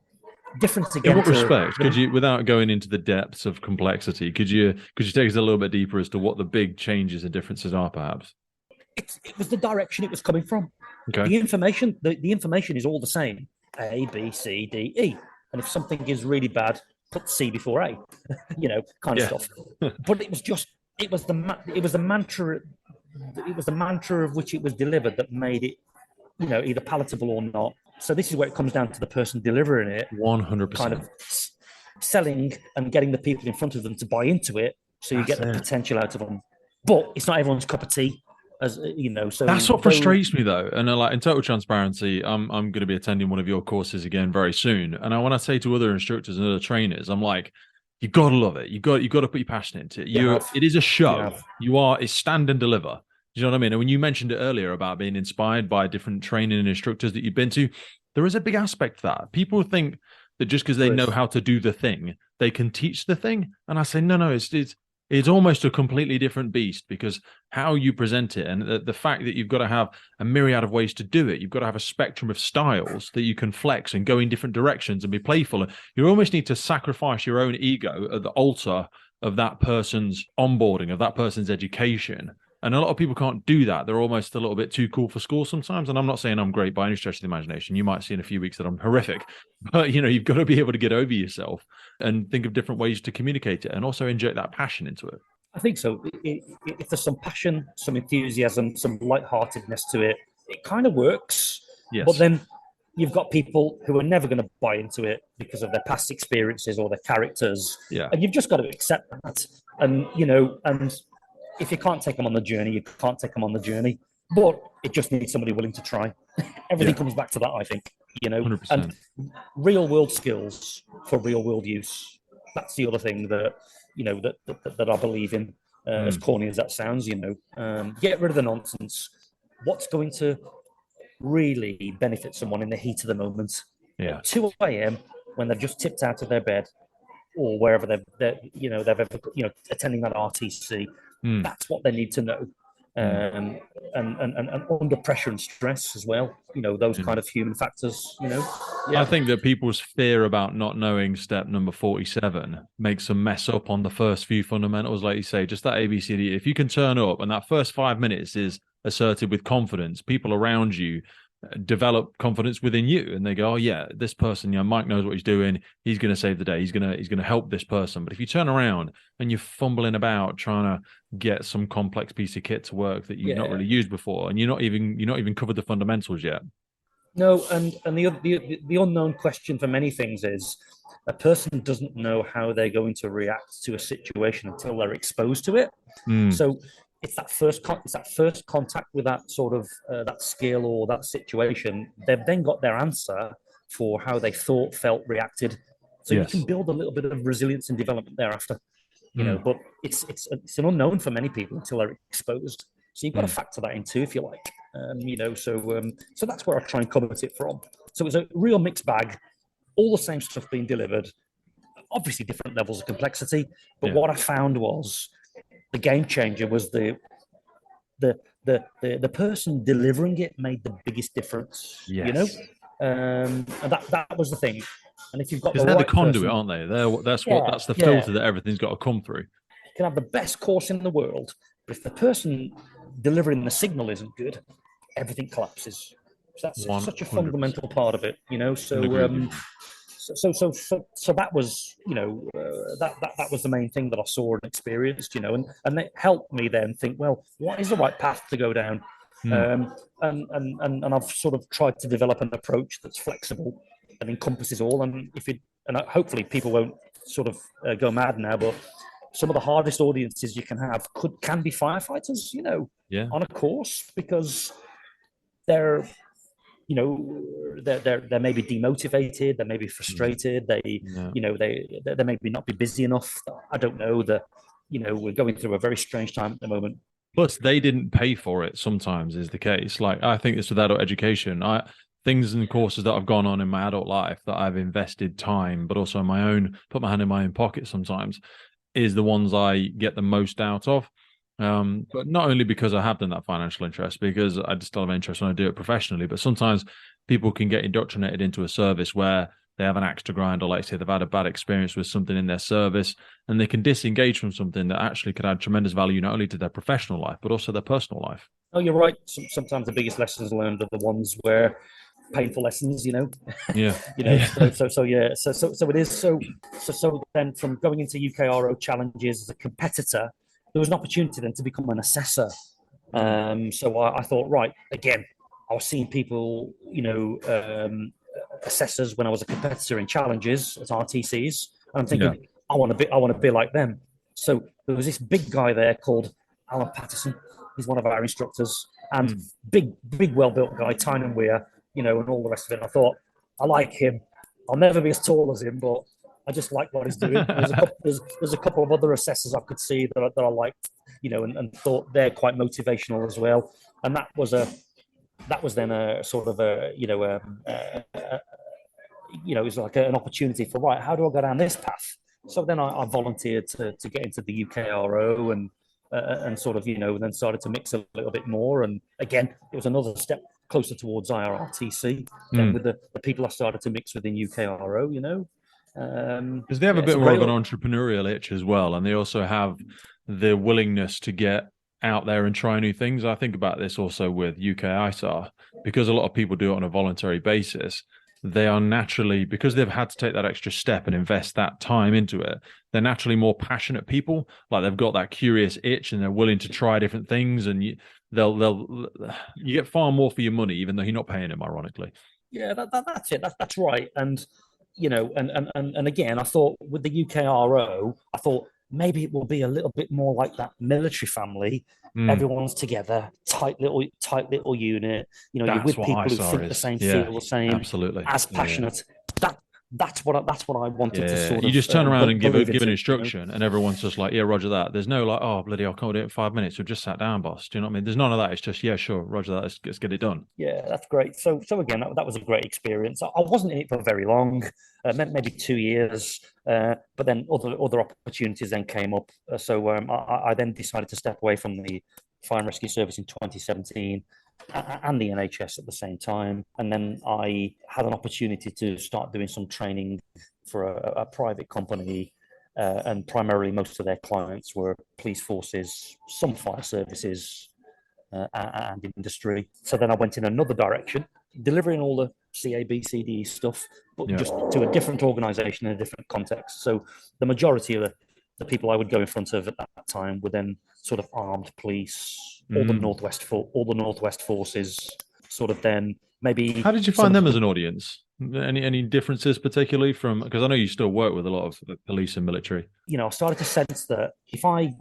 Different again. In what respect? Could you, without going into the depths of complexity, could you take us a little bit deeper as to what the big changes and differences are, perhaps? It was the direction it was coming from. Okay. The information is all the same: A, B, C, D, E. And if something is really bad, put C before A. You know, kind of stuff. But it was the mantra. It was the mantra of which it was delivered that made it, you know, either palatable or not. So this is where it comes down to the person delivering it. 100%. Kind of selling and getting the people in front of them to buy into it, so you get the potential out of them. But it's not everyone's cup of tea, as you know. So that's what frustrates me, though. And like, in total transparency, I'm going to be attending one of your courses again very soon. And when I say to other instructors and other trainers, I'm like, you gotta love it. You got to put your passion into it. It is a show. It's stand and deliver. Do you know what I mean? And when you mentioned it earlier about being inspired by different training and instructors that you've been to, there is a big aspect to that. People think that just because they know how to do the thing, they can teach the thing. And I say, no, it's almost a completely different beast, because how you present it and the fact that you've got to have a myriad of ways to do it. You've got to have a spectrum of styles that you can flex and go in different directions and be playful. You almost need to sacrifice your own ego at the altar of that person's onboarding, of that person's education. And a lot of people can't do that. They're almost a little bit too cool for school sometimes. And I'm not saying I'm great by any stretch of the imagination. You might see in a few weeks that I'm horrific. But, you know, you've got to be able to get over yourself and think of different ways to communicate it and also inject that passion into it. I think so. If there's some passion, some enthusiasm, some lightheartedness to it, it kind of works. But Yes. then you've got people who are never going to buy into it because of their past experiences or their characters, Yeah. and you've just got to accept that. And you know, and if you can't take them on the journey, you can't take them on the journey. But it just needs somebody willing to try. Everything Yeah. comes back to that, I think. You know, and 100%. real world skills for real world use. That's the other thing that that I believe in. As Mm. corny as that sounds, get rid of the nonsense. What's going to really benefit someone in the heat of the moment Yeah. at 2 a.m. when they've just tipped out of their bed or wherever they've ever attending that RTC. Mm. That's what they need to know. Mm. And under pressure and stress as well, those Yeah. kind of human factors, I yeah. think that people's fear about not knowing step number 47 makes them mess up on the first few fundamentals, like you say, just that ABCD. If you can turn up and that first 5 minutes is asserted with confidence, people around you develop confidence within you, and they go, "Oh yeah, this person, Mike knows what he's doing. He's going to save the day. He's going to help this person." But if you turn around and you're fumbling about trying to get some complex piece of kit to work that you've not Yeah. really used before, and you're not even covered the fundamentals yet. No, and the unknown question for many things is a person doesn't know how they're going to react to a situation until they're exposed to it. Mm. So it's that first contact with that sort of that skill or that situation. They've then got their answer for how they thought, felt, reacted. So you can Yes. build a little bit of resilience and development thereafter. Mm. But it's an unknown for many people until they're exposed. So you've got to Mm. factor that in too, if you like. So that's where I try and covet it from. So it's a real mixed bag, all the same stuff being delivered, obviously different levels of complexity. But Yeah. what I found was the game changer was the person delivering it made the biggest difference. Yes. And that was the thing. And if you've got Because the they're the right conduit, person, aren't they? yeah, That's the yeah, filter that everything's got to come through. you can have the best course in the world, but if the person delivering the signal isn't good, everything collapses. So that's such a 100%. fundamental part of it, Couldn't agree with you more. So that was that was the main thing that I saw and experienced, and it helped me then think, well, what is the right path to go down? Mm. And I've sort of tried to develop an approach that's flexible and encompasses all. And hopefully people won't sort of go mad now, but some of the hardest audiences you can have can be firefighters, Yeah. on a course because they're they may be demotivated, they may be Mm. frustrated, they Yeah. you know they may not be busy enough. I don't know. We're going through a very strange time at the moment. Plus, they didn't pay for it. Sometimes is the case. Like I think this with adult education, things and courses that I've gone on in my adult life that I've invested time, but also my own, put my hand in my own pocket sometimes, is the ones I get the most out of. But not only because I have done that financial interest, because I just still have interest when I do it professionally, but sometimes people can get indoctrinated into a service where they have an axe to grind, or like say they've had a bad experience with something in their service, and they can disengage from something that actually could add tremendous value not only to their professional life but also their personal life. Oh, you're right. Sometimes the biggest lessons learned are the ones where painful lessons, Yeah. So it is. So then from going into UKRO challenges as a competitor, there was an opportunity then to become an assessor. Mm. So I thought, right, again, I was seeing people, assessors when I was a competitor in challenges at RTCs, and I'm Yeah. thinking, I want to be like them. So there was this big guy there called Alan Patterson. He's one of our instructors, and Mm. big, well-built guy, Tynan Weir, and all the rest of it. And I thought, I like him. I'll never be as tall as him, but I just like what he's doing. There's a couple of other assessors I could see that I liked, and thought they're quite motivational as well. And that was then a sort of it was like an opportunity for, right, how do I go down this path? So then I volunteered to get into the UKRO and sort of then started to mix a little bit more. And again, it was another step closer towards IRRTC. Then Mm. with the people I started to mix within UKRO, Because they have a it's bit a more great. of an entrepreneurial itch as well, and they also have the willingness to get out there and try new things. I think about this also with UK ISAR, because a lot of people do it on a voluntary basis. they are naturally, because they've had to take that extra step and invest that time into it, they're naturally more passionate people. Like they've got that curious itch and they're willing to try different things, and you get far more for your money, even though you're not paying them, ironically. Yeah, that's it. That's right. And and again, I thought with the UKRO, I thought maybe it will be a little bit more like that military family. Mm, Everyone's together, tight little unit. You're that's with what people who ISAR think the is. same, Yeah, feel the same, absolutely. as Yeah. passionate. That that's what I wanted to Yeah, sort you of just turn around and believe give an into. instruction, and everyone's just like, "Yeah, Roger that." There's no like, "Oh, bloody, I can't do it in 5 minutes." We've just sat down, boss. Do you know what I mean? There's none of that. It's just, "Yeah, sure, Roger that. Let's get it done." Yeah, that's great. So again, that was a great experience. I wasn't in it for very long, maybe 2 years, but then other opportunities then came up. I then decided to step away from the fire and rescue service in 2017 and the NHS at the same time. And then I had an opportunity to start doing some training for a private company. And primarily, most of their clients were police forces, some fire services, and industry. So then I went in another direction, delivering all the CABCD stuff, but Yeah. just to a different organisation in a different context. So the majority of the people I would go in front of at that time were then sort of armed police, Mm. all the Northwest forces, sort of then maybe How did you some find of them as the, an audience? Any differences, particularly from, because I know you still work with a lot of police and military. I started to sense that if I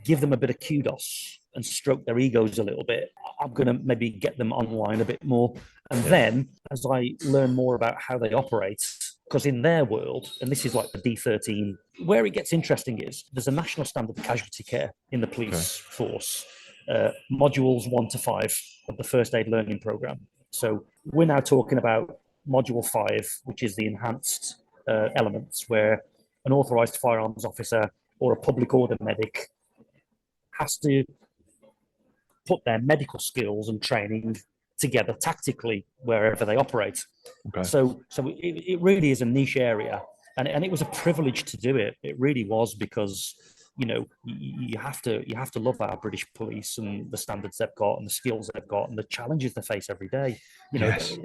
give them a bit of kudos and stroke their egos a little bit, I'm going to maybe get them online a bit more. And Yeah. then as I learn more about how they operate, because in their world, and this is like the D13, where it gets interesting is there's a national standard of casualty care in the Okay. police force, modules 1 to 5 of the first aid learning program. So we're now talking about module 5, which is the enhanced elements, where an authorized firearms officer or a public order medic has to put their medical skills and training together tactically wherever they operate. Okay. So it really is a niche area, and it was a privilege to do it. It really was, because you have to love our British police and the standards they've got and the skills they've got and the challenges they face every day. Yes.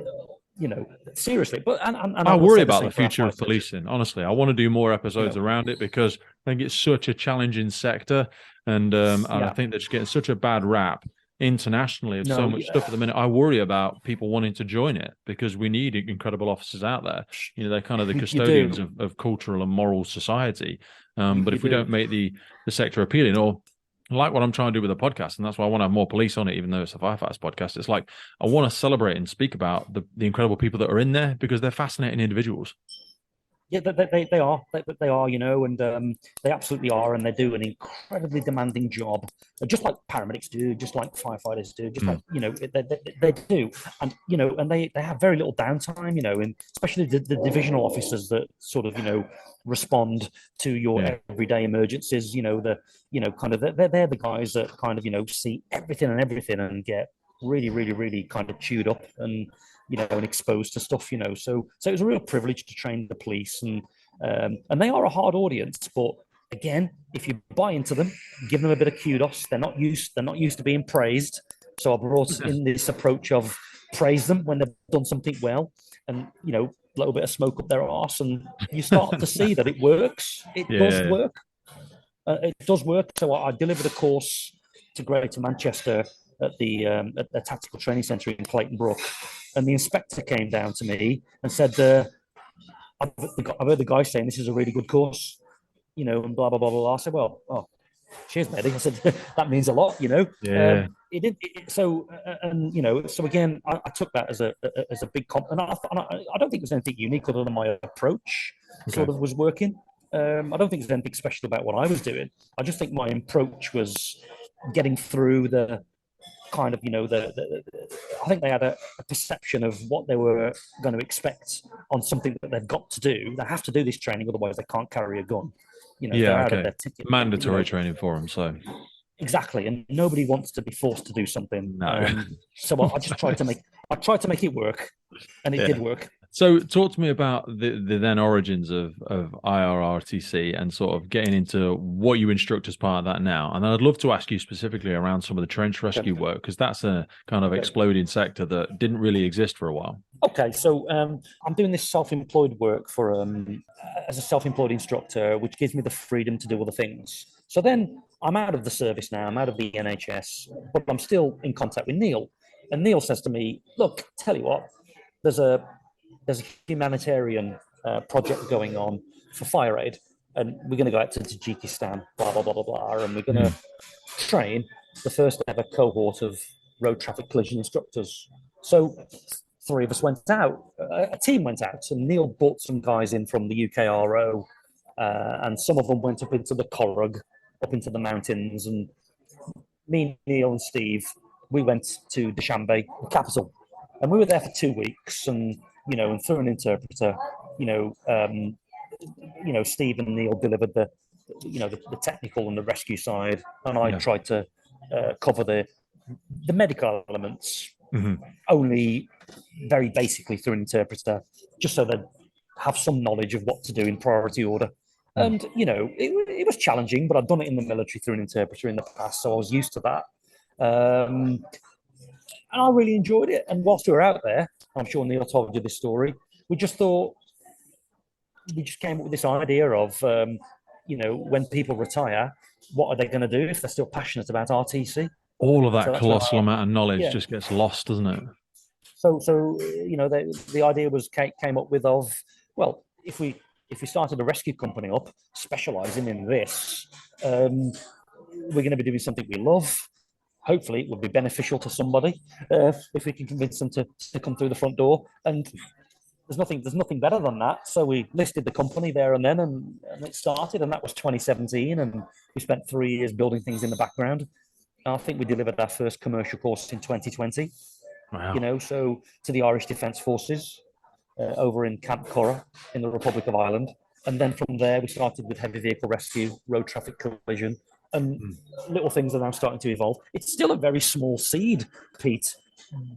Seriously. But and I I will worry say the about the same for our future fire of service. policing. Honestly, I want to do more episodes around it because I think it's such a challenging sector, and I Yeah. think they're just getting such a bad rap internationally of so No. much stuff at the minute. I worry about people wanting to join it because we need incredible officers out there. They're kind of the You custodians do. of cultural and moral society. But You if we don't do. make the sector appealing, or like what I'm trying to do with the podcast, and that's why I want to have more police on it, even though it's a firefighters podcast. It's like I want to celebrate and speak about the incredible people that are in there because they're fascinating individuals. Yeah, they are. They are, and they absolutely are, and they do an incredibly demanding job, just like paramedics do, just like firefighters do, just Mm. like they do, and and they have very little downtime, and especially the divisional officers that sort of respond to your Yeah. everyday emergencies. Kind of they're the guys that kind of see everything and get really, really, really kind of chewed up and exposed to stuff. So it was a real privilege to train the police, and they are a hard audience. But again, if you buy into them, give them a bit of kudos. They're not used to being praised. So I brought in this approach of praise them when they've done something well, and a little bit of smoke up their arse, and you start to see that it works. It does Yeah. work. It does work. So I delivered a course to Greater Manchester at the Tactical Training Centre in Clayton Brook, and the inspector came down to me and said, "I've heard the guy saying this is a really good course, and blah blah blah blah." I said, "Well, oh, cheers, mate." I said, "That means a lot." Yeah. It did. So again, I took that as a big compliment. I don't think there's anything unique other than my approach Okay. sort of was working. I don't think there's anything special about what I was doing. I just think my approach was getting through the kind of I think they had a perception of what they were going to expect on something that they've got to do. They have to do this training, otherwise they can't carry a gun. Yeah. They're out of Okay. their ticket. Mandatory training for them. So Exactly, and nobody wants to be forced to do something. no. So I tried to make it work, and it Yeah. did work. So talk to me about the then origins of IRRTC and sort of getting into what you instruct as part of that now. And I'd love to ask you specifically around some of the trench rescue work, because that's a kind of exploding sector that didn't really exist for a while. Okay, so I'm doing this self-employed work for as a self-employed instructor, which gives me the freedom to do other things. So then I'm out of the service now. I'm out of the NHS, but I'm still in contact with Neil. And Neil says to me, "Look, tell you what, there's a humanitarian project going on for fire aid, and we're going to go out to Tajikistan, blah blah blah blah blah, and we're going to train the first ever cohort of road traffic collision instructors." So three of us went out, a team went out, and Neil brought some guys in from the UKRO, and some of them went up into the Corrug, up into the mountains, and me, Neil, and Steve, we went to Dushanbe, the capital, and we were there for 2 weeks, and and through an interpreter, Steve and Neil delivered the technical and the rescue side, and I tried to cover the medical elements, only very basically through an interpreter, just so they have some knowledge of what to do in priority order. And it was challenging, but I'd done it in the military through an interpreter in the past, so I was used to that. And I really enjoyed it. And whilst we were out there, I'm sure Neil told you this story, we just came up with this idea of, when people retire, what are they going to do if they're still passionate about RTC? All of that colossal amount of knowledge just gets lost, doesn't it? So the idea came up with well, if we started a rescue company up specializing in this, we're going to be doing something we love. Hopefully, it would be beneficial to somebody if we can convince them to come through the front door. And there's nothing better than that. So we listed the company there and then, and it started, and that was 2017. And we spent 3 years building things in the background. I think we delivered our first commercial course in 2020. Wow. So to the Irish Defence Forces over in Camp Curragh in the Republic of Ireland. And then from there, we started with heavy vehicle rescue, road traffic collision, and little things are now starting to evolve. It's still a very small seed, Pete,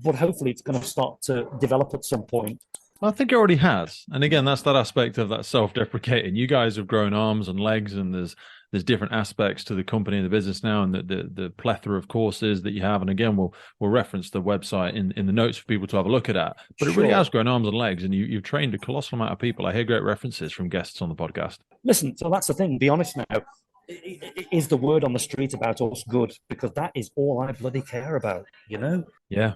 but hopefully it's going to start to develop at some point. I think it already has. And again, that's that aspect of that self-deprecating. You guys have grown arms and legs, and there's different aspects to the company and the business now, and the plethora of courses that you have. And again, we'll reference the website in the notes for people to have a look at that. But it really has grown arms and legs, and you've trained a colossal amount of people. I hear great references from guests on the podcast. Listen, so that's the thing. Be honest now. Is the word on the street about us good? Because that is all I bloody care about, Yeah.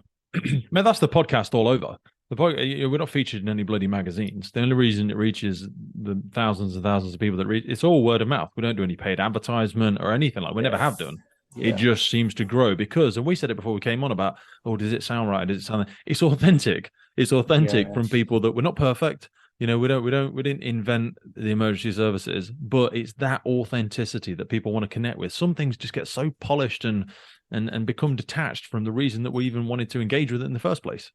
Man, that's the podcast all over. We're not featured in any bloody magazines. The only reason it reaches the thousands and thousands of people that read, it's all word of mouth. We don't do any paid advertisement or anything like we never have done. Yeah. It just seems to grow because, and we said it before we came on about, does it sound right? Does it sound? It's authentic. It's authentic from people that we're not perfect. We didn't invent the emergency services, but it's that authenticity that people want to connect with. Some things just get so polished and become detached from the reason that we even wanted to engage with it in the first place.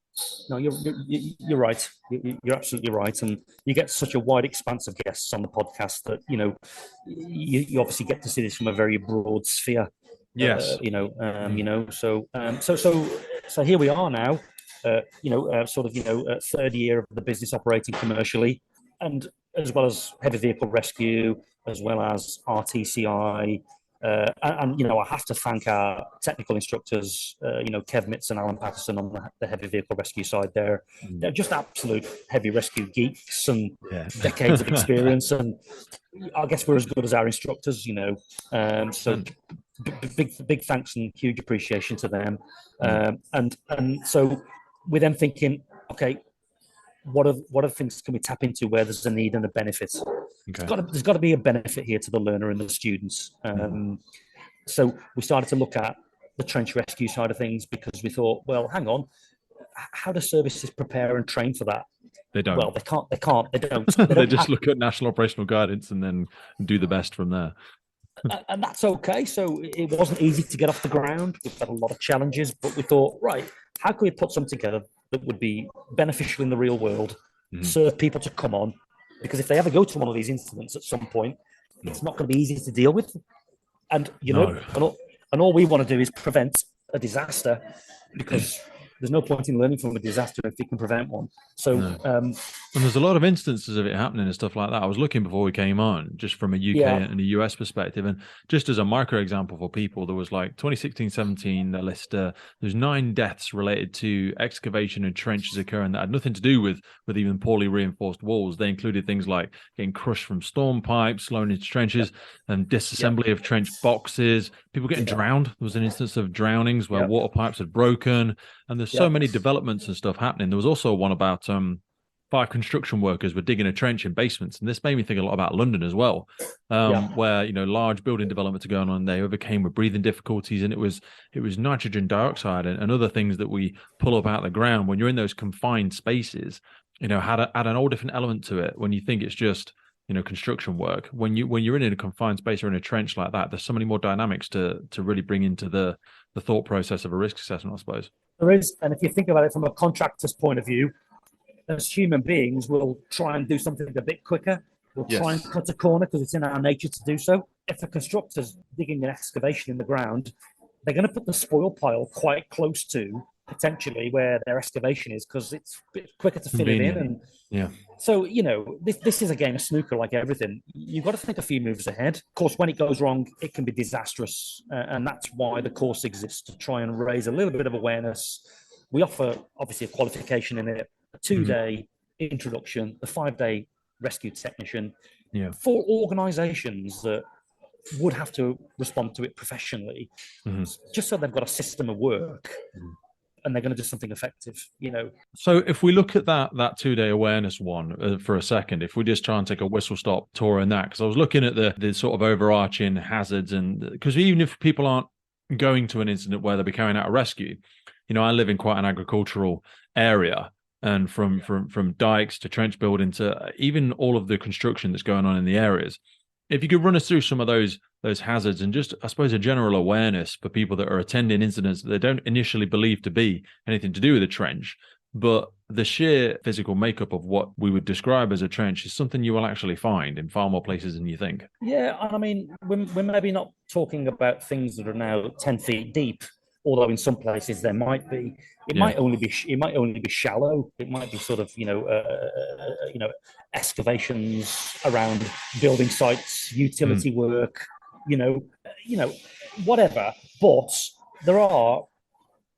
No, you're right. You're absolutely right, and you get such a wide expanse of guests on the podcast that you obviously get to see this from a very broad sphere. Yes. So here we are now. Third year of the business operating commercially, and as well as heavy vehicle rescue, as well as RTCI. I have to thank our technical instructors, Kev Mitz and Alan Patterson on the heavy vehicle rescue side there. They're just absolute heavy rescue geeks and decades of experience. And I guess we're as good as our instructors, So big thanks and huge appreciation to them. And so we're then thinking, okay, what are things can we tap into where there's a need and a benefit? Okay. There's got to be a benefit here to the learner and the students. So we started to look at the trench rescue side of things because we thought, well, hang on, how do services prepare and train for that? They don't. Well, they can't. They don't. They just look at national operational guidance and then do the best from there. And that's okay. So it wasn't easy to get off the ground. We've had a lot of challenges, but we thought, right, how can we put something together that would be beneficial in the real world, serve people to come on? Because if they ever go to one of these incidents at some point, it's not going to be easy to deal with. And, and all we want to do is prevent a disaster because there's no point in learning from a disaster if you can prevent one. So, No. And there's a lot of instances of it happening and stuff like that. I was looking before we came on, just from a UK yeah, and a US perspective. And just as a micro example for people, there was like 2016-17, the list, there's 9 deaths related to excavation and trenches occurring that had nothing to do with even poorly reinforced walls. They included things like getting crushed from storm pipes, slowing into trenches, and disassembly of trench boxes, people getting drowned. There was an instance of drownings where water pipes had broken. And there's so many developments and stuff happening. There was also one about 5 construction workers were digging a trench in basements, and this made me think a lot about London as well, where large building developments are going on. They overcame with breathing difficulties, and it was nitrogen dioxide and other things that we pull up out of the ground. When you're in those confined spaces, had an all different element to it. When you think it's just construction work, when you're in a confined space or in a trench like that, there's so many more dynamics to really bring into the thought process of a risk assessment, I suppose. there is, and if you think about it from a contractor's point of view, as human beings, we'll try and do something a bit quicker. We'll try and cut a corner because it's in our nature to do so. If a constructor's digging an excavation in the ground, they're going to put the spoil pile quite close to potentially where their excavation is because it's a bit quicker to fill it in. And so, this is a game of snooker like everything. You've got to think a few moves ahead. Of course, when it goes wrong, it can be disastrous. And that's why the course exists, to try and raise a little bit of awareness. We offer, obviously, a qualification in it, a 2-day introduction, the 5-day rescue technician for organizations that would have to respond to it professionally, just so they've got a system of work and they're going to do something effective, So if we look at that 2-day awareness one for a second, if we just try and take a whistle stop tour in that, because I was looking at the sort of overarching hazards, and because even if people aren't going to an incident where they'll be carrying out a rescue, I live in quite an agricultural area, and from dikes to trench building to even all of the construction that's going on in the areas. If you could run us through some of those hazards and just, I suppose, a general awareness for people that are attending incidents that they don't initially believe to be anything to do with a trench, but the sheer physical makeup of what we would describe as a trench is something you will actually find in far more places than you think. Yeah, and I mean, we're maybe not talking about things that are now 10 feet deep, although in some places there might be. It might only be shallow. It might be sort of excavations around building sites, utility work, whatever. But there are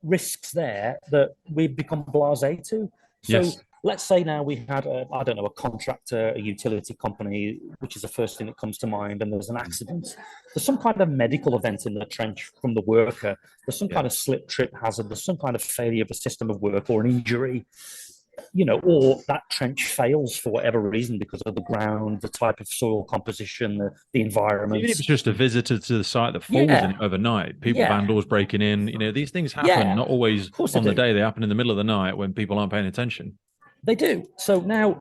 risks there that we've become blasé to. So let's say now we had a contractor, a utility company, which is the first thing that comes to mind, and there's an accident. There's some kind of medical event in the trench from the worker. There's some kind of slip trip hazard. There's some kind of failure of a system of work or an injury, or that trench fails for whatever reason because of the ground, the type of soil composition, the environment. Even if it's just a visitor to the site that falls in it overnight, vandals breaking in, these things happen, not always on the day. They happen in the middle of the night when people aren't paying attention. They do. So now,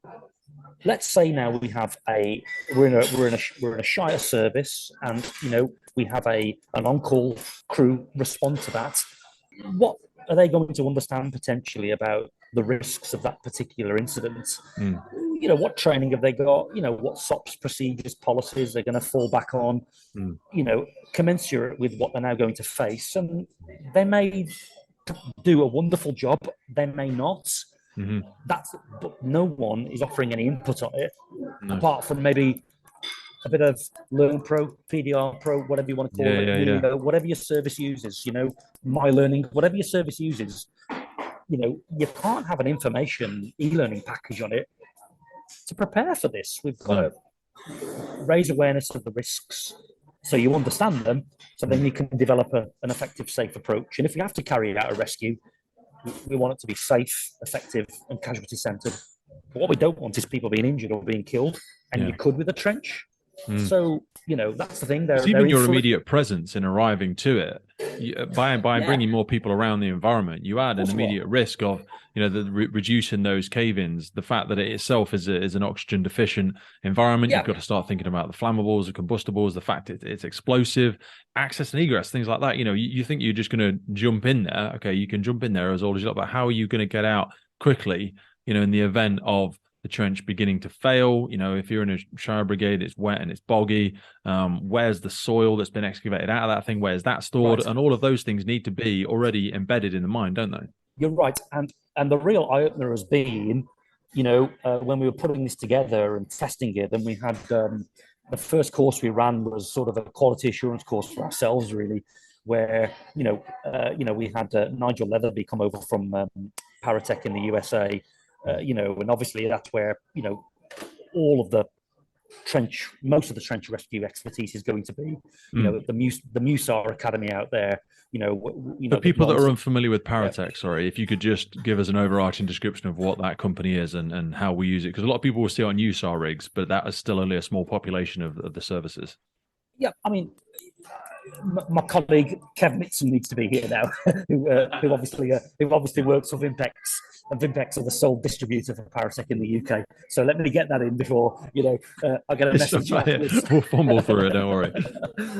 let's say now we have we're in a shire service, and we have an on-call crew respond to that. What are they going to understand potentially about the risks of that particular incident? What training have they got? What SOPs, procedures, policies they're going to fall back on? Commensurate with what they're now going to face, and they may do a wonderful job. They may not. But no one is offering any input on it, apart from maybe a bit of Learn Pro, PDR Pro, whatever you want to call it. Whatever your service uses, My Learning, whatever your service uses. You can't have an information e-learning package on it to prepare for this. We've got to raise awareness of the risks so you understand them, so then you can develop an effective, safe approach. And if we have to carry out a rescue, we want it to be safe, effective, and casualty-centered. But what we don't want is people being injured or being killed, and you could with a trench. So, that's the thing. Even your immediate presence in arriving to it, by bringing more people around the environment, you add an immediate risk of, reducing those cave-ins. The fact that it itself is an oxygen-deficient environment, you've got to start thinking about the flammables, the combustibles, the fact it's explosive, access and egress, things like that. You think you're just going to jump in there. Okay, you can jump in there as old as you like, but how are you going to get out quickly, in the event of the trench beginning to fail? If you're in a shire brigade, it's wet and it's boggy. Where's the soil that's been excavated out of that thing? Where's that stored? And all of those things need to be already embedded in the mind, don't they? you're right, and the real eye opener has been, when we were putting this together and testing it, and we had the first course we ran was sort of a quality assurance course for ourselves, really, where we had Nigel Leatherby come over from Paratech in the USA, and obviously that's where all of most of the trench rescue expertise is going to be. The MUSAR Academy out there. For people that are unfamiliar with Paratech, sorry, if you could just give us an overarching description of what that company is and how we use it, because a lot of people will see it on USAR rigs, but that is still only a small population of the services. Yeah, I mean, my colleague Kev Mitson needs to be here now, who obviously works for Vimpex, and Vimpex are the sole distributor for Paratech in the UK. So let me get that in before I get a message. We'll fumble through it, don't worry.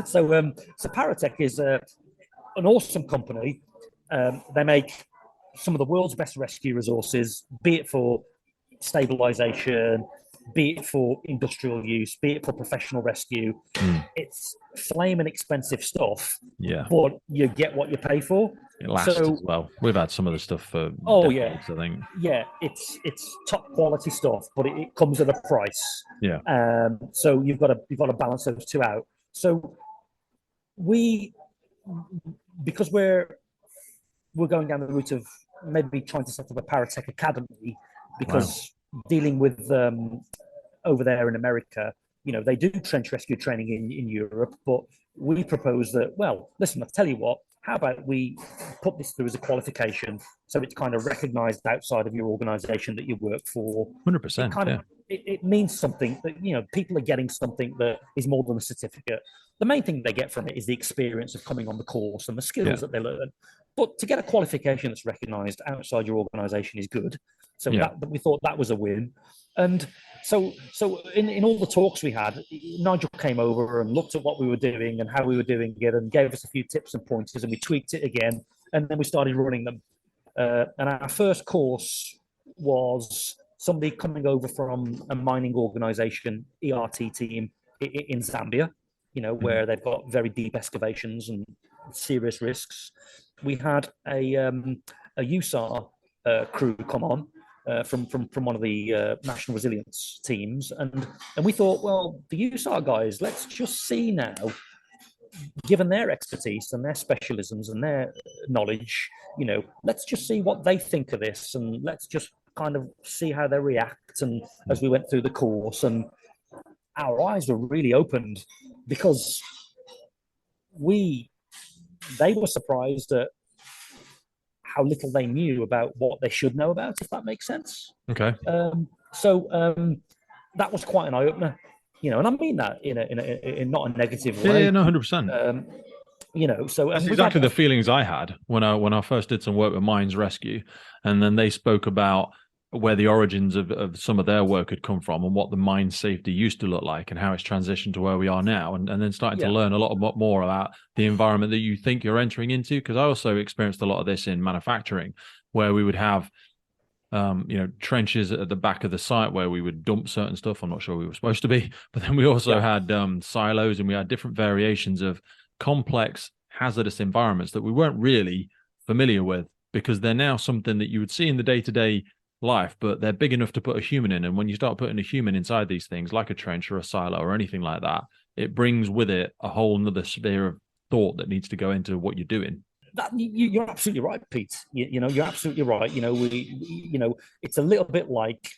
So Paratech is an awesome company. They make some of the world's best rescue resources, be it for stabilization, be it for industrial use, be it for professional rescue. It's flaming expensive stuff, but you get what you pay for. It lasts as well. We've had some of the stuff for decades, I think. Yeah, it's top quality stuff, but it comes at a price. Yeah. So you've got to balance those two out. So because we're going down the route of maybe trying to set up a Paratech Academy, because dealing with over there in America, they do trench rescue training in Europe, but we propose that, well, listen, I'll tell you what, how about we put this through as a qualification so it's kind of recognized outside of your organization that you work for. 100%. It means something that, people are getting something that is more than a certificate. The main thing they get from it is the experience of coming on the course and the skills that they learn. But to get a qualification that's recognized outside your organization is good. So we thought that was a win. And so in all the talks we had, Nigel came over and looked at what we were doing and how we were doing it and gave us a few tips and pointers, and we tweaked it again. And then we started running them. And our first course was somebody coming over from a mining organization, ERT team in Zambia, where they've got very deep excavations and serious risks. We had a USAR crew come on from one of the national resilience teams, and we thought, well, the USAR guys, let's just see now, given their expertise and their specialisms and their knowledge, let's just see what they think of this, and let's just kind of see how they react. And as we went through the course, and our eyes were really opened, because they were surprised at how little they knew about what they should know about, if that makes sense. Okay. So that was quite an eye opener, and I mean that in not a negative way. Yeah, no, 100%. So that's exactly the feelings I had when I first did some work with Mines Rescue, and then they spoke about where the origins of some of their work had come from and what the mine safety used to look like and how it's transitioned to where we are now, and then starting to learn a lot more about the environment that you think you're entering into. Because I also experienced a lot of this in manufacturing, where we would have trenches at the back of the site where we would dump certain stuff. I'm not sure we were supposed to be, but then we also had silos, and we had different variations of complex hazardous environments that we weren't really familiar with, because they're now something that you would see in the day-to-day life, but they're big enough to put a human in. And when you start putting a human inside these things, like a trench or a silo or anything like that, it brings with it a whole nother sphere of thought that needs to go into what you're doing. You're absolutely right, Pete. You're absolutely right. It's a little bit like,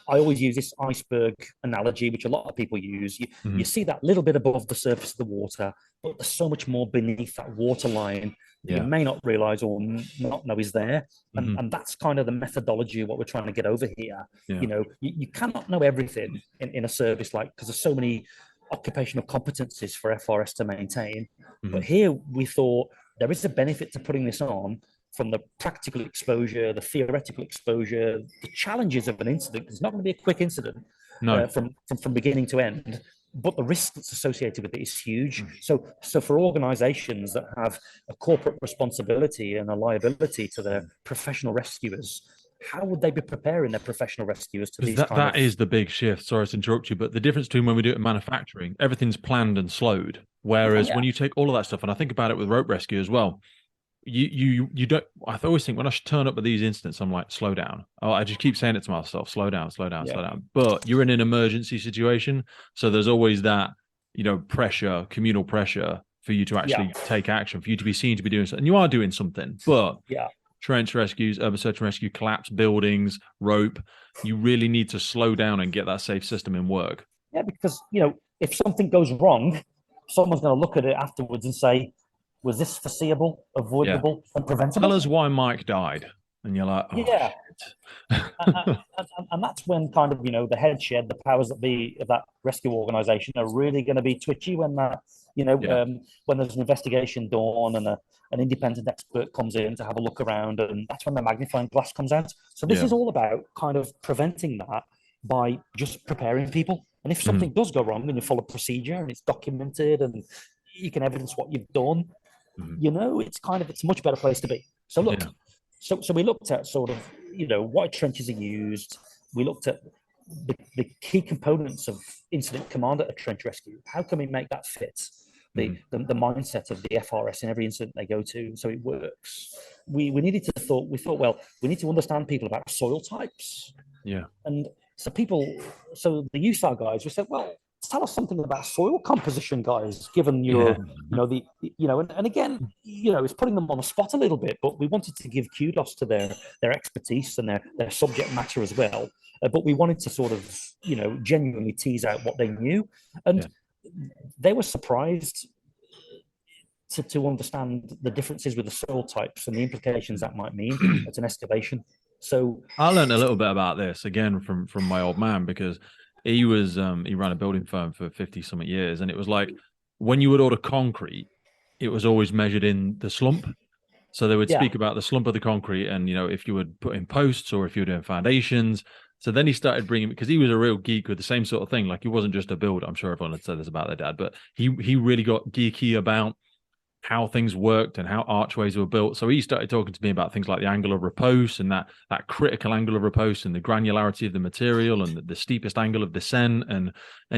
I always use this iceberg analogy, which a lot of people use. You see that little bit above the surface of the water, but there's so much more beneath that water line that you may not realize or not know is there. And that's kind of the methodology of what we're trying to get over here. You cannot know everything in a service, because there's so many occupational competencies for FRS to maintain. But here we thought there is a benefit to putting this on, from the practical exposure, the theoretical exposure, the challenges of an incident. It's not going to be a quick incident from beginning to end, but the risk that's associated with it is huge. So for organizations that have a corporate responsibility and a liability to their professional rescuers, how would they be preparing their professional rescuers to these that is the big shift. Sorry to interrupt you, but the difference between when we do it in manufacturing, everything's planned and slowed. Whereas when you take all of that stuff, and I think about it with rope rescue as well, you don't. I always think when I should turn up at these incidents, I'm like, slow down. Oh, I just keep saying it to myself, slow down, slow down, Yeah, slow down. But you're in an emergency situation, so there's always that, pressure, communal pressure for you to yeah, actually take action, for you to be seen to be doing something. And you are doing something, but yeah, trench rescues, urban search and rescue, collapse buildings, rope, you really need to slow down and get that safe system in work. yeah. Because if something goes wrong, someone's going to look at it afterwards and say, "Was this foreseeable, Yeah. avoidable, and Tell preventable?" us why Mike died. And you're like, oh, Yeah, shit. and that's when kind of the head shed, the powers that be of that rescue organization are really going to be twitchy when that Yeah. when there's an investigation done and an independent expert comes in to have a look around, and that's when the magnifying glass comes out. So this Yeah. is all about kind of preventing that by just preparing people. And if Mhm. something does go wrong and you follow procedure and it's documented and you can evidence what you've done, Mhm. it's a much better place to be. So look, Yeah. so we looked at sort of what trenches are used. We looked at the key components of incident command at a trench rescue. How can we make that fit the mindset of the FRS in every incident they go to so it works? We thought, well, we need to understand people about soil types. Yeah. And so the USAR guys, we said, well, tell us something about soil composition, guys, given Yeah. and again, it's putting them on the spot a little bit, but we wanted to give kudos to their expertise and their subject matter as well. But we wanted to sort of, genuinely tease out what they knew. Yeah. And they were surprised to understand the differences with the soil types and the implications that might mean at an excavation. So I learned a little bit about this again from my old man because he ran a building firm for 50 something years, and it was like when you would order concrete, it was always measured in the slump. So they would yeah, speak about the slump of the concrete and if you would put in posts or if you were doing foundations. So then he started bringing, because he was a real geek with the same sort of thing. Like he wasn't just a builder. I'm sure everyone had said this about their dad, but he really got geeky about how things worked and how archways were built. So he started talking to me about things like the angle of repose and that critical angle of repose and the granularity of the material and the steepest angle of descent. And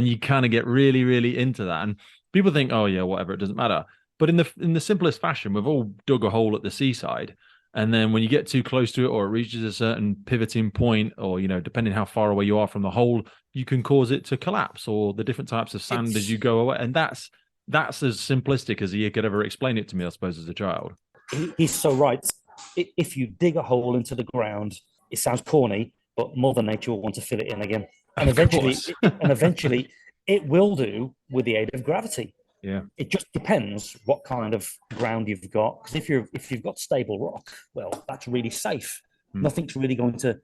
you kind of get really, really into that. And people think, oh yeah, whatever, it doesn't matter. But in the simplest fashion, we've all dug a hole at the seaside. And then when you get too close to it or it reaches a certain pivoting point, or depending how far away you are from the hole, you can cause it to collapse, or the different types of sand as it's you go away. And that's as simplistic as he could ever explain it to me, I suppose, as a child. he's so right. If you dig a hole into the ground, it sounds corny, but Mother Nature will want to fill it in again, and Of course. eventually, it will do with the aid of gravity. Yeah. It just depends what kind of ground you've got. Because if you've got stable rock, well, that's really safe. Mm. Nothing's really going to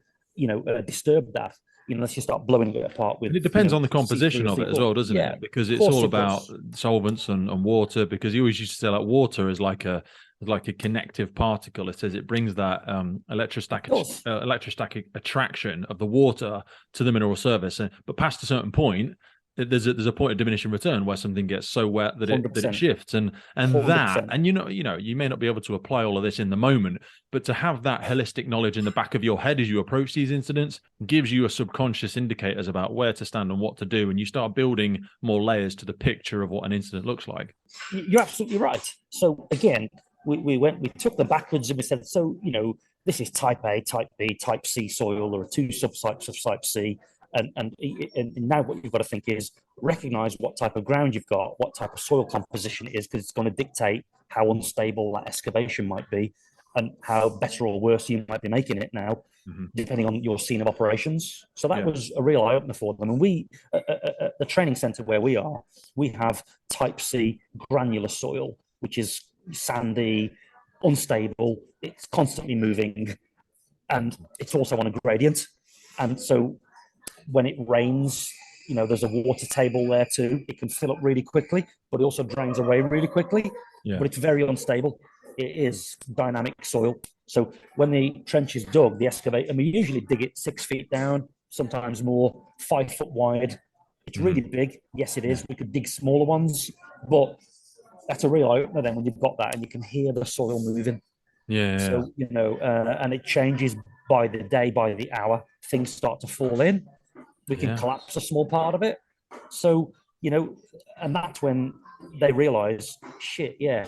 disturb that unless you start blowing it apart with And it depends on the C3 composition or of it as well, C4. doesn't Yeah, it? Because of it's course all it about does. solvents and water. Because he always used to say like water is like a connective particle. It says it brings that It does. electrostatic attraction of the water to the mineral surface. But past a certain point, there's a point of diminishing return where something gets so wet that it 100%. shifts. And that 100%. and you may not be able to apply all of this in the moment, but to have that holistic knowledge in the back of your head as you approach these incidents gives you a subconscious indicators about where to stand and what to do, and you start building more layers to the picture of what an incident looks like. You're absolutely right. So again, we took the backwards and we said, so this is type A, type B, type C soil. There are two subtypes of type C, and now what you've got to think is recognize what type of ground you've got, what type of soil composition it is, because it's going to dictate how unstable that excavation might be, and how better or worse you might be making it now, Mm-hmm. depending on your scene of operations. So that Yeah. was a real eye opener for them. And we, at the training center where we are, we have type C granular soil, which is sandy, unstable, it's constantly moving, and it's also on a gradient. And so when it rains, there's a water table there too. It can fill up really quickly, but it also drains away really quickly. Yeah. But it's very unstable. It is dynamic soil. So when the trench is dug, the excavate, and we usually dig it 6 feet down, sometimes more, 5 foot wide. It's Mm-hmm. really big. Yes, it Yeah. is. We could dig smaller ones, but that's a real opener then when you've got that and you can hear the soil moving. Yeah. So, and it changes by the day, by the hour. Things start to fall in. We can Yeah. collapse a small part of it. So, and that's when they realize, shit, yeah,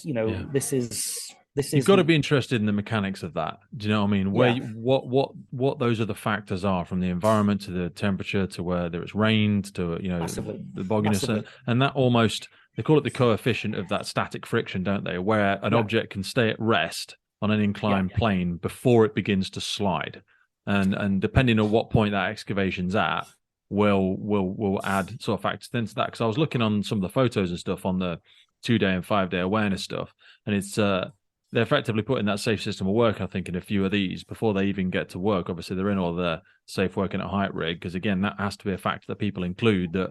Yeah. this is You've got to be interested in the mechanics of that. Do you know what I mean? Where what those are the factors are, from the environment to the temperature to whether it's rained to Massively. the bogginess, and that almost, they call it the coefficient of that static friction, don't they? Where an object can stay at rest on an inclined plane before it begins to slide, and depending on what point that excavation's at, will add sort of factors into that. Because I was looking on some of the photos and stuff on the 2-day and 5-day awareness stuff, and it's they're effectively putting that safe system of work, I think, in a few of these before they even get to work. Obviously, they're in all the safe working at height rig, because again, that has to be a factor that people include, that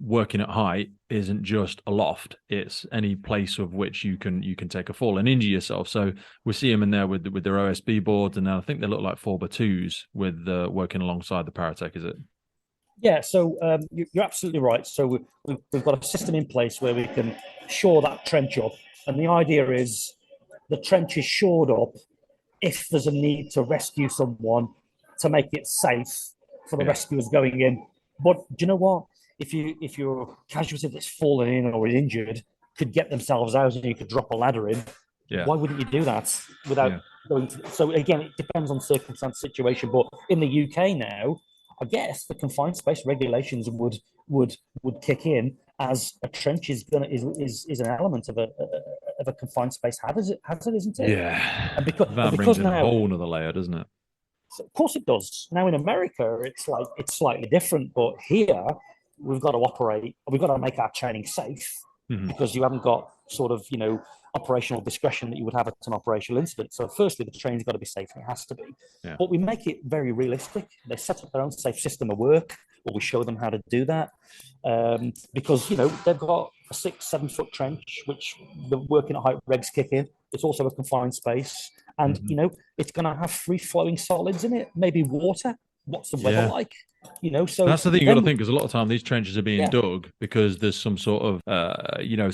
working at height isn't just a loft; it's any place of which you can take a fall and injure yourself. So we see them in there with their OSB boards, and now I think they look like 4x2s with working alongside the Paratech. Is it? Yeah, so you're absolutely right. So we've got a system in place where we can shore that trench up, and the idea is the trench is shored up if there's a need to rescue someone, to make it safe for the rescuers going in. But do you know what? If your casualty that's fallen in or is injured could get themselves out and you could drop a ladder in, why wouldn't you do that without going to? So again, it depends on circumstance, situation. But in the UK now, I guess the confined space regulations would kick in, as a trench is an element of a confined space hazard, isn't it? Yeah, and because brings in now, a whole other layer, doesn't it? So of course it does. Now in America, it's slightly different, but here we've got to make our training safe, because you haven't got sort of operational discretion that you would have at an operational incident. So firstly, the training's got to be safe, and it has to be. Yeah. But we make it very realistic. They set up their own safe system of work, or we show them how to do that, because they've got a 6-7 foot trench, which the working at height regs kick in. It's also a confined space, and it's going to have free flowing solids in it, maybe water. What's the weather like? So that's the thing you got to think, because a lot of time these trenches are being dug because there's some sort of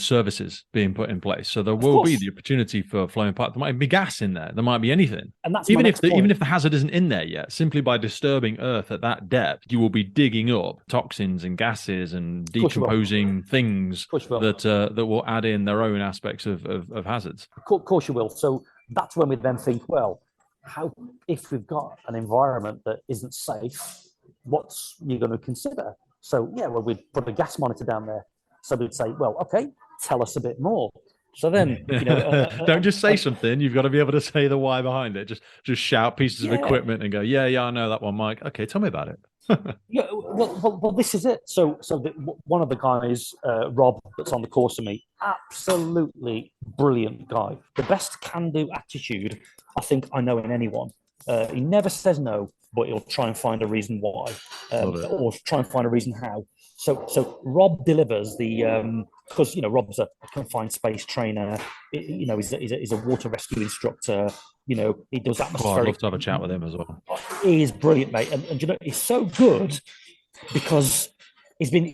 services being put in place. So there will be the opportunity for flowing pipe. There might be gas in there. There might be anything. And that's even if the hazard isn't in there yet. Simply by disturbing earth at that depth, you will be digging up toxins and gases and decomposing things that will add in their own aspects of hazards. Of course you will. So that's when we then think, well, if we've got an environment that isn't safe, what's you going to consider? So we'd put a gas monitor down there. So we'd say, well, okay, tell us a bit more. So then, don't just say something. You've got to be able to say the why behind it. Just shout pieces of equipment and go, I know that one, Mike. Okay, tell me about it. Well, this is it. So one of the guys, Rob, that's on the course with me, absolutely brilliant guy. The best can-do attitude I think I know in anyone. He never says no, but he'll try and find a reason why, or try and find a reason how. So Rob delivers the because Rob's a confined space trainer. He's a water rescue instructor. He does atmospheric. I'd love to have a chat with him as well. He is brilliant, mate, and he's so good because he's in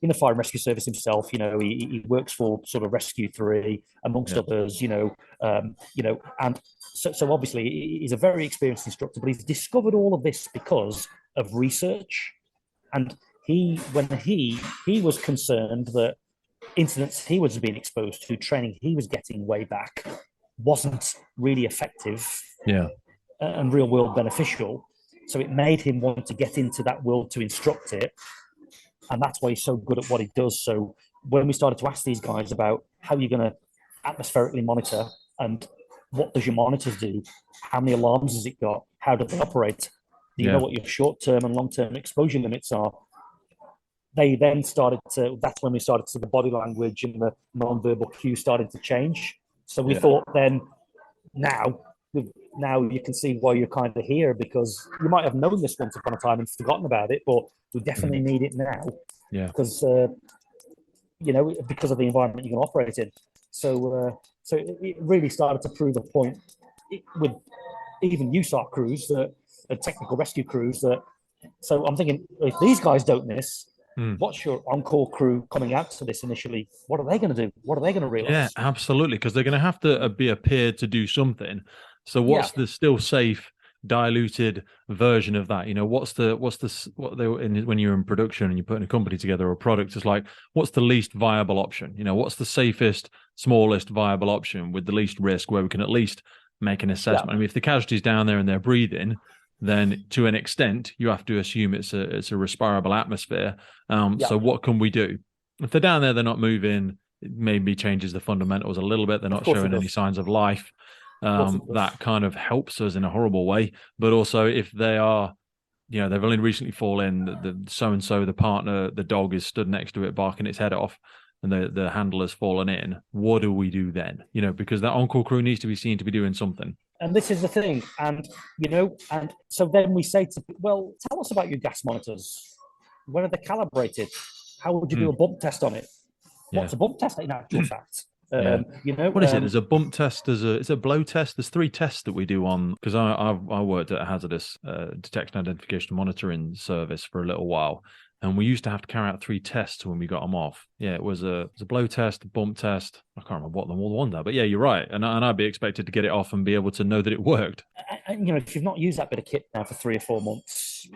the fire and rescue service himself. He works for sort of Rescue 3 amongst others. And so obviously he's a very experienced instructor, but he's discovered all of this because of research. And when he was concerned that incidents he was being exposed to, training he was getting way back, wasn't really effective and real world beneficial. So it made him want to get into that world to instruct it. And that's why he's so good at what he does. So when we started to ask these guys about how you're going to atmospherically monitor, and what does your monitors do? How many alarms has it got? How do they operate? Do you know what your short-term and long-term exposure limits are? They then that's when we started to see the body language and the non-verbal cues started to change. So we thought then, now you can see why you're kind of here, because you might have known this once upon a time and forgotten about it, but we definitely need it now. Yeah. Because, because of the environment you're going to operate in. So it really started to prove a point with even USAR crews, technical rescue crews. So I'm thinking, if these guys don't miss, what's your on-call crew coming out to this initially? What are they going to do? What are they going to realize? Yeah, absolutely, because they're going to have to be appeared to do something. So what's the still safe diluted version of that. You know, when you're in production and you're putting a company together or a product, it's like, what's the least viable option? You know, what's the safest, smallest viable option with the least risk, where we can at least make an assessment. I mean, if the casualty's down there and they're breathing, then to an extent you have to assume it's a respirable atmosphere. So what can we do? If they're down there, they're not moving, it maybe changes the fundamentals a little bit. They're not showing any signs of life. That kind of helps us in a horrible way. But also, if they are, you know, they've only recently fallen, the so-and-so, the partner, the dog is stood next to it barking its head off, and the handle has fallen in, what do we do then? You know, because that on-call crew needs to be seen to be doing something. And this is the thing. And, you know, and so then we say to, well, tell us about your gas monitors. When are they calibrated? How would you do a bump test on it? What's a bump test in actual fact? You know, what is it? There's a bump test. It's a blow test. There's 3 tests that we do on, because I worked at a hazardous detection, identification, monitoring service for a little while, and we used to have to carry out 3 tests when we got them off. Yeah, it was a blow test, a bump test. I can't remember what them all were, but yeah, you're right. And I'd be expected to get it off and be able to know that it worked. And you know, if you've not used that bit of kit now for 3 or 4 months,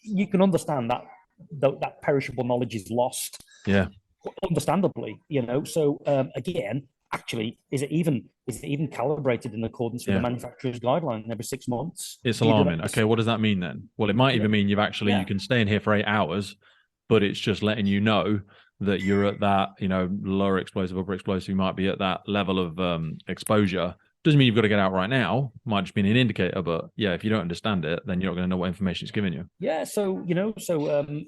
you can understand that that perishable knowledge is lost. Yeah. Understandably, you know. So again, actually, is it even calibrated in accordance with the manufacturer's guideline every 6 months? It's alarming. Okay, what does that mean then? Well, it might even mean you can stay in here for 8 hours, but it's just letting you know that you're at that, you know, lower explosive, upper explosive. You might be at that level of exposure. Doesn't mean you've got to get out right now. Might just be an indicator, but yeah, if you don't understand it, then you're not going to know what information it's giving you. Yeah, so you know,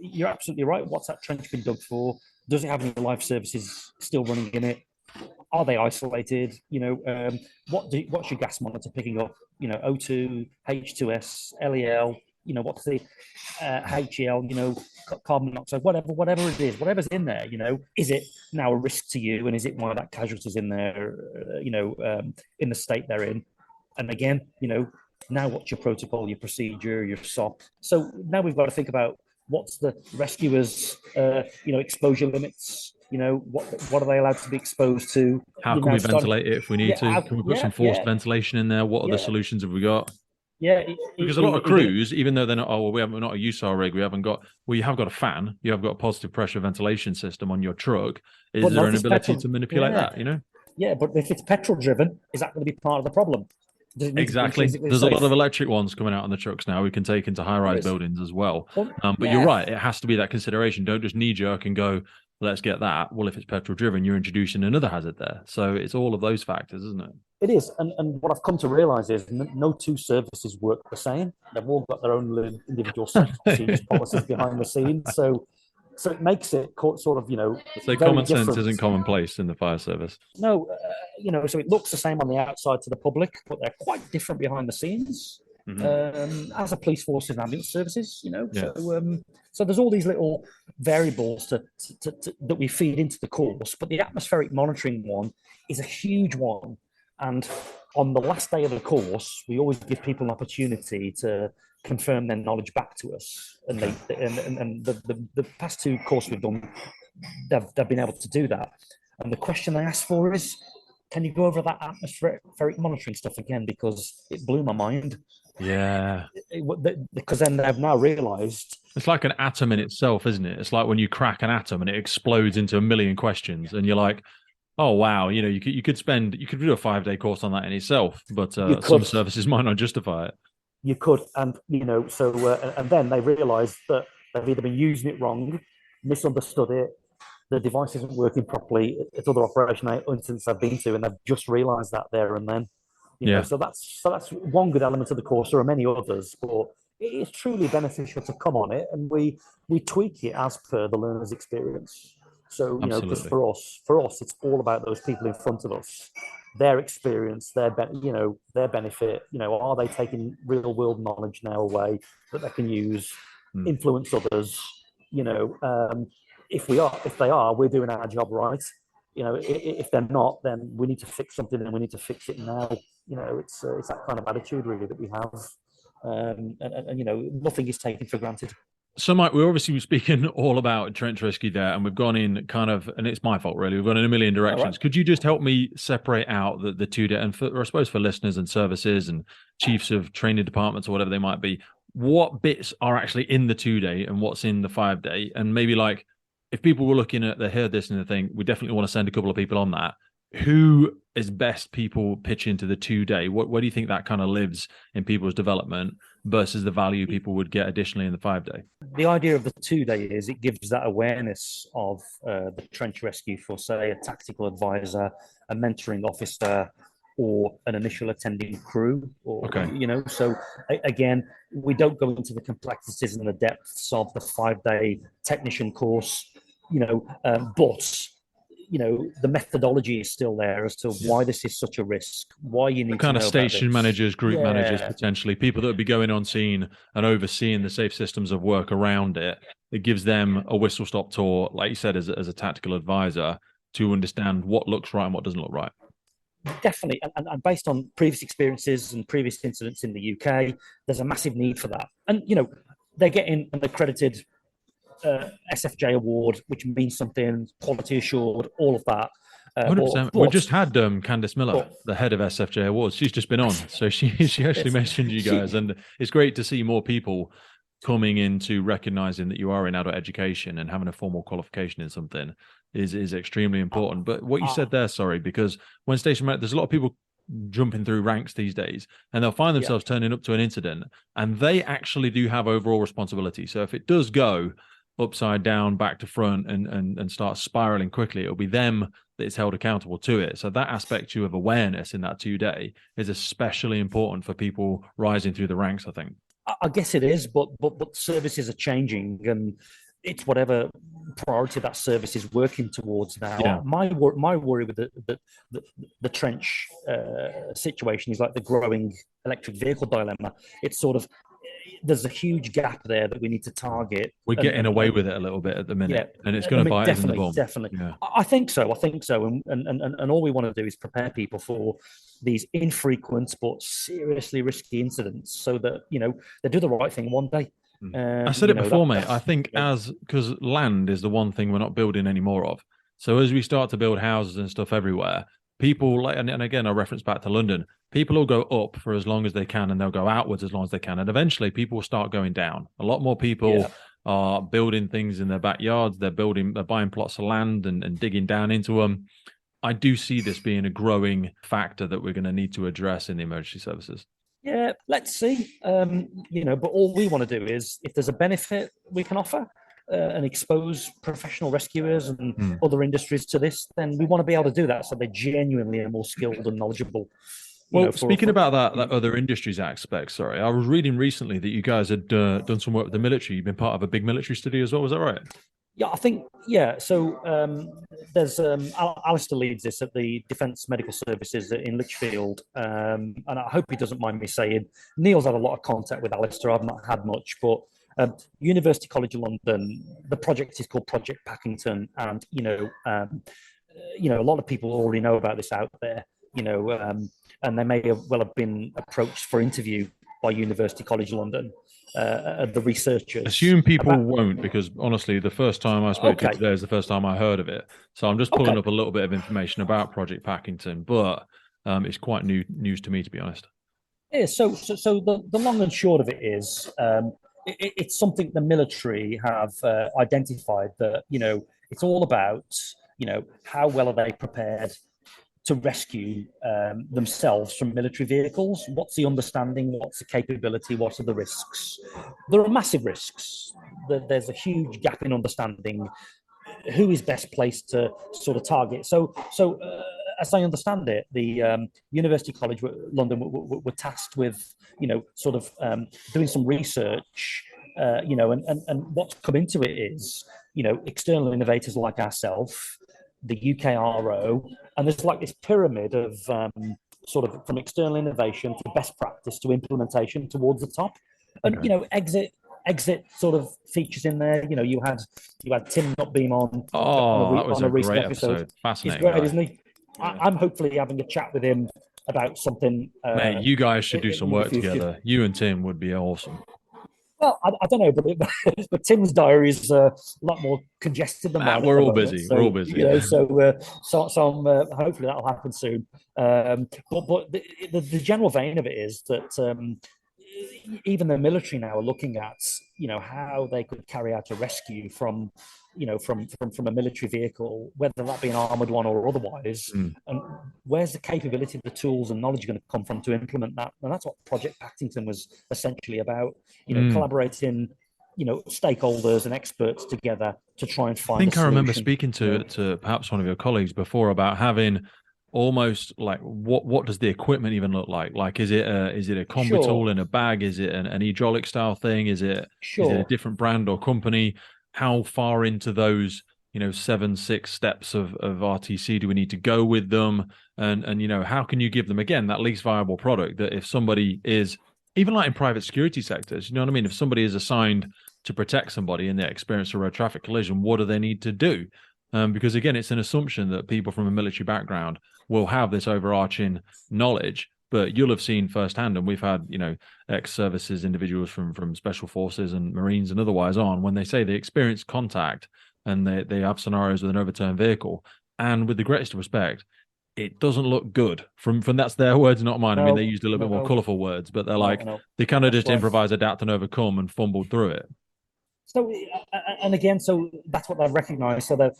you're absolutely right. What's that trench been dug for? Does it have any life services still running in it? Are they isolated? You know, what's your gas monitor picking up? You know, O2, H2S, LEL. You know, what's the HEL? You know, carbon monoxide, whatever it is, whatever's in there. You know, is it now a risk to you, and is it one of that casualties in there? You know, in the state they're in, and again, you know, now what's your protocol, your procedure, your SOP? So now we've got to think about what's the rescuers, you know, exposure limits. You know, what are they allowed to be exposed to? How can we ventilate it if we need to? Can we put some forced ventilation in there? What other solutions have we got? Yeah, because a lot of crews, even though they're not, we're not a USAR rig, we haven't got, well, you have got a fan, you have got a positive pressure ventilation system on your truck. Is there an ability to manipulate that, you know? Yeah, but if it's petrol driven, is that going to be part of the problem? Exactly. There's a lot of electric ones coming out on the trucks now we can take into high-rise buildings as well. But you're right, it has to be that consideration. Don't just knee-jerk and go, let's get that. Well, if it's petrol driven, you're introducing another hazard there. So it's all of those factors, isn't it? It is. And what I've come to realize is no 2 services work the same. They've all got their own individual procedures, policies behind the scenes. So it makes it sort of, you know, so common sense isn't commonplace in the fire service. No, you know, so it looks the same on the outside to the public, but they're quite different behind the scenes. As a police force and ambulance services, you know. So there's all these little variables that we feed into the course, but the atmospheric monitoring one is a huge one. And on the last day of the course, we always give people an opportunity to confirm their knowledge back to us. And the past 2 courses we've done, they've been able to do that. And the question they asked for is, can you go over that atmospheric monitoring stuff again? Because it blew my mind. Yeah. Because then they've now realized. It's like an atom in itself, isn't it? It's like when you crack an atom and it explodes into a million questions and you're like, oh, wow, you know, you could do a 5-day course on that in itself, but some services might not justify it. You could. And, you know, so, and then they realized that they've either been using it wrong, misunderstood it, the device isn't working properly at other operational incidents I've been to, and they've just realised that there and then. You know, so that's one good element of the course. There are many others, but it is truly beneficial to come on it, and we tweak it as per the learner's experience. So you know, because for us, it's all about those people in front of us, their experience, their benefit. You know, are they taking real world knowledge now away that they can use, influence others? You know. If they are, we're doing our job right. You know, if they're not, then we need to fix something, and we need to fix it now. You know, it's that kind of attitude really that we have, and you know, nothing is taken for granted. So, Mike, we're obviously speaking all about trench rescue there, and we've gone in kind of, and it's my fault really. We've gone in a million All right. directions. Could you just help me separate out the two day, and for, I suppose for listeners and services and chiefs of training departments or whatever they might be, what bits are actually in the 2 day and what's in the 5 day, and maybe like if people were looking at they heard this and they think we definitely want to send a couple of people on that. Who is best people pitch into the 2 day? Where do you think that kind of lives in people's development versus the value people would get additionally in the 5 day? The idea of the 2 day is it gives that awareness of the trench rescue for, say, a tactical advisor, a mentoring officer, or an initial attending crew. Or, Okay. So again, we don't go into the complexities and the depths of the 5 day technician course, but the methodology is still there as to why this is such a risk, why you need The kind to of know station about this. managers, group managers, potentially people that would be going on scene and overseeing the safe systems of work around it. It gives them a whistle stop tour, like you said, as a tactical advisor to understand what looks right and what doesn't look right. Definitely, and based on previous experiences and previous incidents in the UK, there's a massive need for that. And they're getting an accredited SFJ award, which means something, quality assured, all of that. 100%. We've just had Candice Miller, the head of SFJ Awards. She's just been on, so she actually mentioned you guys, and it's great to see more people coming into recognizing that you are in adult education and having a formal qualification in something is extremely important. But what you said there, sorry, because when there's a lot of people jumping through ranks these days, and they'll find themselves turning up to an incident, and they actually do have overall responsibility. So if it does go upside down, back to front, and start spiraling quickly, it'll be them that is held accountable to it. So that aspect of awareness in that 2 day is especially important for people rising through the ranks, I think. I guess it is, but services are changing, and it's whatever priority that service is working towards now. Yeah. My worry with the trench situation is like the growing electric vehicle dilemma. It's sort of, there's a huge gap there that we need to target. We're getting away with it a little bit at the minute, and it's going to bite us in the bum. Definitely. Yeah. I think so. And all we want to do is prepare people for these infrequent but seriously risky incidents, so that they do the right thing one day. I said it before, mate. I think because land is the one thing we're not building any more of. So as we start to build houses and stuff everywhere, people and again, I reference back to London, people will go up for as long as they can and they'll go outwards as long as they can. And eventually people will start going down. A lot more people are building things in their backyards. They're buying plots of land and digging down into them. I do see this being a growing factor that we're going to need to address in the emergency services. Yeah, let's see. But all we want to do is, if there's a benefit we can offer and expose professional rescuers and other industries to this, then we want to be able to do that so they genuinely are more skilled and knowledgeable. Well, speaking about that other industries aspect, sorry, I was reading recently that you guys had done some work with the military. You've been part of a big military study as well. Was that right? Yeah, I think, So there's Alistair leads this at the Defence Medical Services in Lichfield. And I hope he doesn't mind me saying, Neil's had a lot of contact with Alistair. I've not had much, but University College London, the project is called Project Packington. And, a lot of people already know about this out there, and they may well have been approached for interview by University College London. The researchers. Assume people won't, because honestly, the first time I spoke to you today is the first time I heard of it. So I'm just pulling up a little bit of information about Project Packington, but it's quite news to me, to be honest. Yeah. So the long and short of it is, it's something the military have identified that it's all about how well are they prepared to rescue themselves from military vehicles. What's the understanding? What's the capability? What are the risks? There are massive risks. There's a huge gap in understanding who is best placed to sort of target. So as I understand it, the University College London were tasked with, doing some research, and what's come into it is, external innovators like ourselves, the UKRO, and there's like this pyramid of sort of from external innovation to best practice to implementation towards the top. And exit sort of features in there. You had Tim Nutbeam on. That was a recent great episode. Fascinating. He's great, isn't he? Yeah. I'm hopefully having a chat with him about something. Mate, you guys should do some work together. You and Tim would be awesome. Well, I don't know, but Tim's diary is a lot more congested than mine at We're the all moment. busy. We're So all busy. hopefully that'll happen soon. But the general vein of it is that even the military now are looking at how they could carry out a rescue from from a military vehicle, whether that be an armored one or otherwise, and where's the capability, the tools and knowledge going to come from to implement that? And that's what Project Paddington was essentially about, collaborating stakeholders and experts together to try and find I think a I remember solution. speaking to perhaps one of your colleagues before about having almost like what does the equipment even look like? Like is it a combi tool Sure, in a bag? Is it an hydraulic style thing? Is it a sure. different brand or company? How far into those 6 steps of RTC do we need to go with them? And how can you give them again that least viable product that if somebody is even like in private security sectors, you know what I mean? If somebody is assigned to protect somebody and they experience a road traffic collision, what do they need to do? Because again, it's an assumption that people from a military background will have this overarching knowledge, but you'll have seen firsthand, and we've had ex-services individuals from special forces and Marines and otherwise on when they say they experience contact and they have scenarios with an overturned vehicle, and with the greatest respect, it doesn't look good. From that's their words, not mine. I mean, they No, used a little bit more no, colourful words, but they're no, like no. they kind of That's just right. improvise, adapt, and overcome, and fumbled through it. So, and again, so that's what they've recognised. So they've,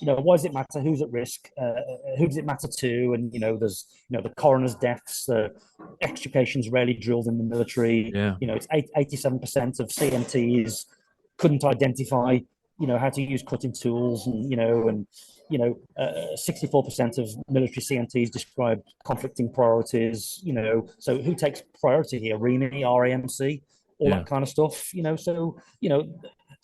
why does it matter? Who's at risk? Who does it matter to? And there's, the coroner's deaths. Extrications rarely drilled in the military. Yeah, It's 87% of CMTs couldn't identify, how to use cutting tools, and 64% of military CMTs describe conflicting priorities. So who takes priority here? REMI, RAMC, all yeah. that kind of stuff.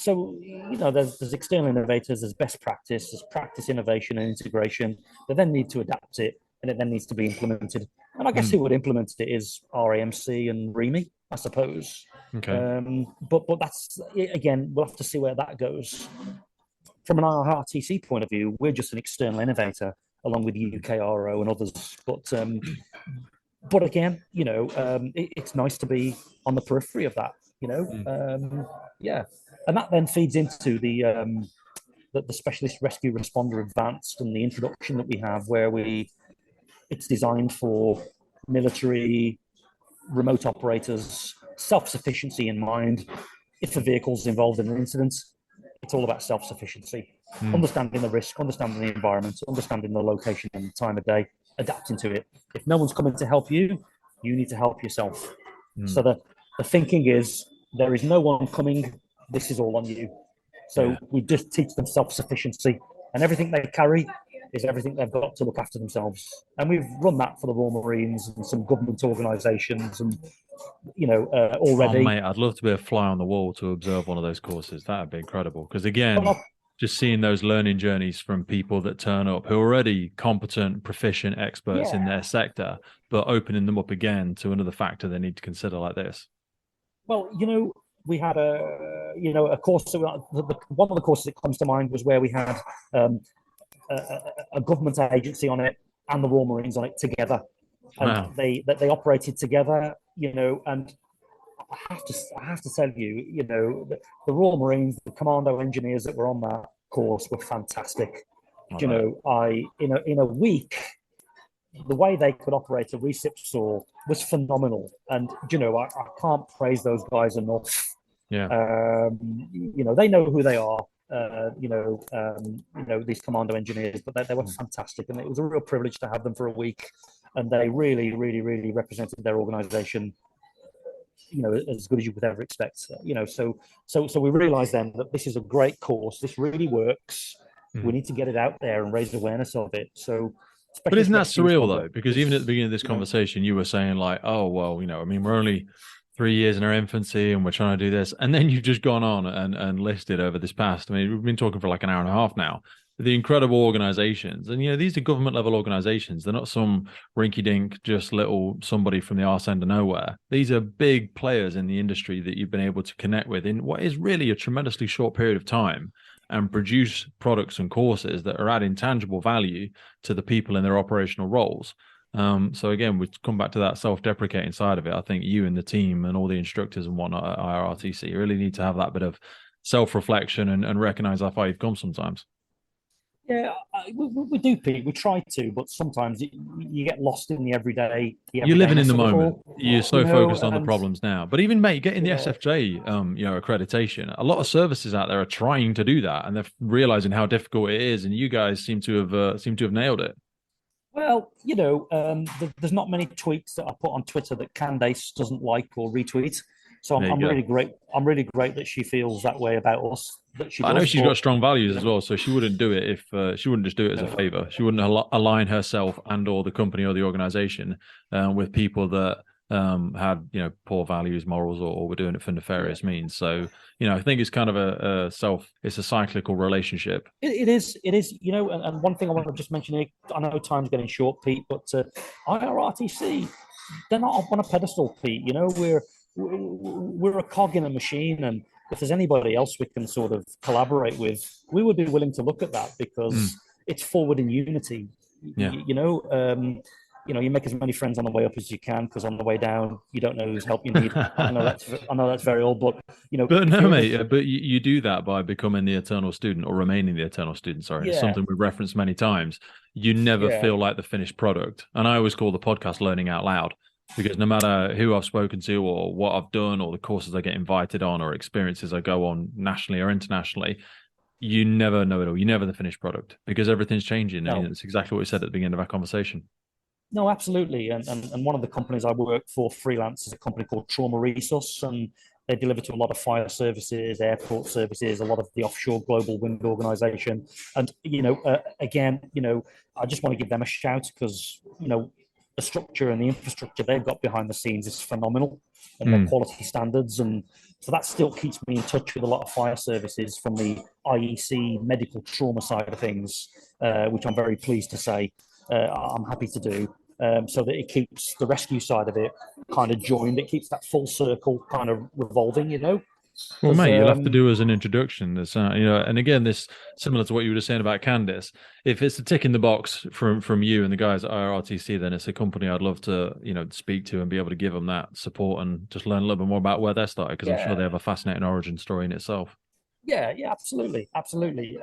There's external innovators, there's best practice, there's practice, innovation, and integration. They then need to adapt it, and it then needs to be implemented. And I guess who would implement it is RAMC and REMI, I suppose. Okay. But that's again, we'll have to see where that goes. From an IRRTC point of view, we're just an external innovator along with UKRO and others. But again, it's nice to be on the periphery of that. Yeah, and that then feeds into the specialist rescue responder advanced and the introduction that we have, where it's designed for military, remote operators, self-sufficiency in mind. If a vehicle's involved in an incident, it's all about self-sufficiency, understanding the risk, understanding the environment, understanding the location and the time of day, adapting to it. If no one's coming to help you, you need to help yourself. So the thinking is, there is no one coming, this is all on you. So we just teach them self-sufficiency, and everything they carry is everything they've got to look after themselves. And we've run that for the Royal Marines and some government organisations, and Oh, already. mate, I'd love to be a fly on the wall to observe one of those courses. That'd be incredible. Because again, Well, just seeing those learning journeys from people that turn up who are already competent, proficient experts in yeah. their sector, but opening them up again to another factor they need to consider like this. Well, we had a course. One of the courses that comes to mind was where we had a government agency on it and the Royal Marines on it together, and Wow. they operated together. And I have to tell you, the Royal Marines, the commando engineers that were on that course were fantastic. In a week, the way they could operate a recip saw was phenomenal, and I can't praise those guys enough. Yeah. They know who they are. These commando engineers, but they were fantastic, and it was a real privilege to have them for a week, and they really, really, really represented their organisation, as good as you would ever expect. So we realised then that this is a great course. This really works. We need to get it out there and raise awareness of it. So, But isn't that surreal though? Because even at the is, beginning of this conversation, you were saying like, "Oh well, I mean, we're only 3 years in our infancy, and we're trying to do this," and then you've just gone on and listed over this past. I mean, we've been talking for like an hour and a half now. The incredible organizations, and these are government level organizations. They're not some rinky-dink, just little somebody from the arse end of nowhere. These are big players in the industry that you've been able to connect with in what is really a tremendously short period of time, and produce products and courses that are adding tangible value to the people in their operational roles. So again, we come back to that self-deprecating side of it. I think you and the team and all the instructors and whatnot at IRRTC really need to have that bit of self-reflection and recognize how far you've come sometimes. Yeah, we do, Pete. We try to, but sometimes you get lost in the You're living in everydayness the of it moment. all, You're you so know. focused on the And problems now. But even mate, getting the yeah, SFJ, accreditation. A lot of services out there are trying to do that, and they're realizing how difficult it is. And you guys seem to have nailed it. well, there's not many tweets that I put on Twitter that Candace doesn't like or retweet. So There you I'm go. really great. I'm really great that she feels that way about us. That she I know does, she's got but strong values as well, so she wouldn't do it if she wouldn't just do it as a favor. She wouldn't align herself and or the company or the organization with people that had poor values, morals, or were doing it for yeah, nefarious means. So I think it's kind of it's a cyclical relationship. it is. And one thing I want to just mention here. I know time's getting short, Pete, but IRRTC, they're not up on a pedestal, Pete. We're a cog in a machine, and if there's anybody else we can sort of collaborate with, we would be willing to look at that because Mm, it's forward in unity. yeah. You make as many friends on the way up as you can because on the way down you don't know whose help you need. I know that's very old, but But if no, you're in mate. a But you do that by becoming the eternal student or remaining the eternal student. Sorry, it's yeah something we've referenced many times. You never yeah feel like the finished product. And I always call the podcast learning out loud because no matter who I've spoken to or what I've done or the courses I get invited on or experiences I go on nationally or internationally, you never know it all. You never the finished product because everything's changing. And no it's exactly what we said at the beginning of our conversation. no absolutely and one of the companies I work for freelance is a company called Trauma Resource, and they deliver to a lot of fire services, airport services, a lot of the offshore global wind organization. And again, I just want to give them a shout because the structure and the infrastructure they've got behind the scenes is phenomenal, and their Mm, quality standards. And so that still keeps me in touch with a lot of fire services from the IEC medical trauma side of things, which I'm very pleased to say I'm happy to do. So that it keeps the rescue side of it kind of joined. It keeps that full circle kind of revolving. Well, Because mate, you'll have to do as an introduction. This, and again, this similar to what you were just saying about Candice. If it's a tick in the box from you and the guys at IRRTC, then it's a company I'd love to, speak to and be able to give them that support and just learn a little bit more about where they started because I'm sure they yeah, have a fascinating origin story in itself. yeah, absolutely, absolutely.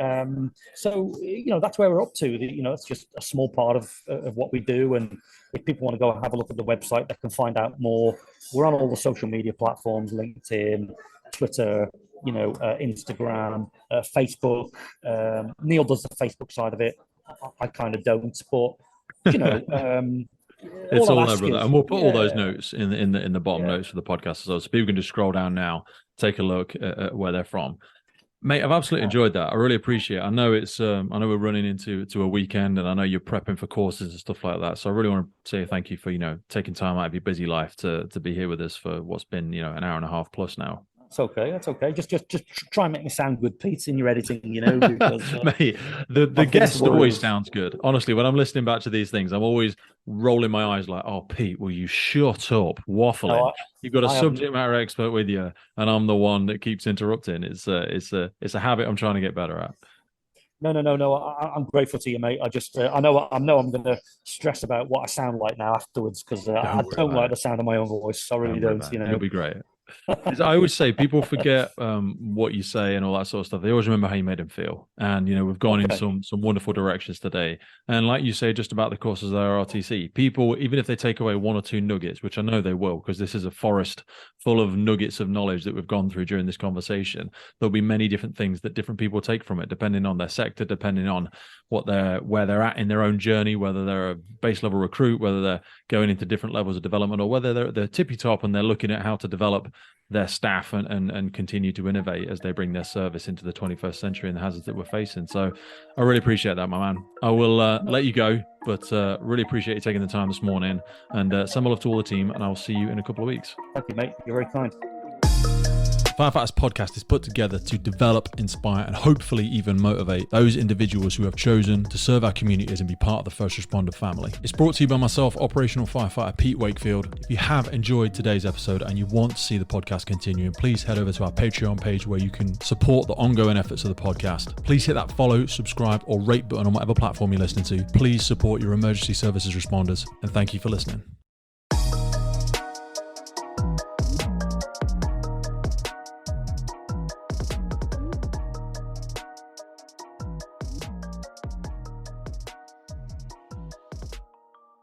So that's where we're up to. It's just a small part of what we do, and if people want to go and have a look at the website, they can find out more. We're on all the social media platforms: LinkedIn, Twitter, Instagram, Facebook. Neil does the Facebook side of it. I kind of don't, but you know, um, It's all all I'll there, ask brother, is, and we'll put all those yeah, notes in the bottom yeah, notes for the podcast as well, so people can just scroll down now, take a look at where they're from. Mate, I've absolutely uh, enjoyed that. I really appreciate it. I know we're running into a weekend and I know you're prepping for courses and stuff like that. So I really want to say thank you for, taking time out of your busy life to be here with us for what's been, an hour and a half plus now. that's okay. That's okay. Just try and make me sound good, Pete, in your editing. Because Mate, the my biggest guest worry always is, sounds good. Honestly, when I'm listening back to these things, I'm always rolling my eyes like, oh, Pete, will you shut up no, waffling? You've got a I have subject matter expert with you, and I'm the one that keeps interrupting. It's a habit I'm trying to get better at. no. I'm grateful to you, mate. I know I'm going to stress about what I sound like now afterwards because I Don't worry don't about like it. the sound of my own voice. I really Don't worry don't. about it. It'll be great. As I always say, people forget what you say and all that sort of stuff. They always remember how you made them feel. And we've gone in Okay. some wonderful directions today. And like you say, just about the courses at RTC, people, even if they take away one or two nuggets, which I know they will, because this is a forest full of nuggets of knowledge that we've gone through during this conversation, there'll be many different things that different people take from it, depending on their sector, depending on where they're at in their own journey, whether they're a base level recruit, whether they're going into different levels of development, or whether they're tippy top and they're looking at how to develop their staff and continue to innovate as they bring their service into the 21st century and the hazards that we're facing. So I really appreciate that, my man. I will let you go, but really appreciate you taking the time this morning, and send my love to all the team, and I'll see you in a couple of weeks. Thank you, mate. You're very kind. Firefighters Podcast is put together to develop, inspire, and hopefully even motivate those individuals who have chosen to serve our communities and be part of the first responder family. It's brought to you by myself, operational firefighter Pete Wakefield. If you have enjoyed today's episode and you want to see the podcast continuing, please head over to our Patreon page where you can support the ongoing efforts of the podcast. Please hit that follow, subscribe, or rate button on whatever platform you're listening to. Please support your emergency services responders, and thank you for listening.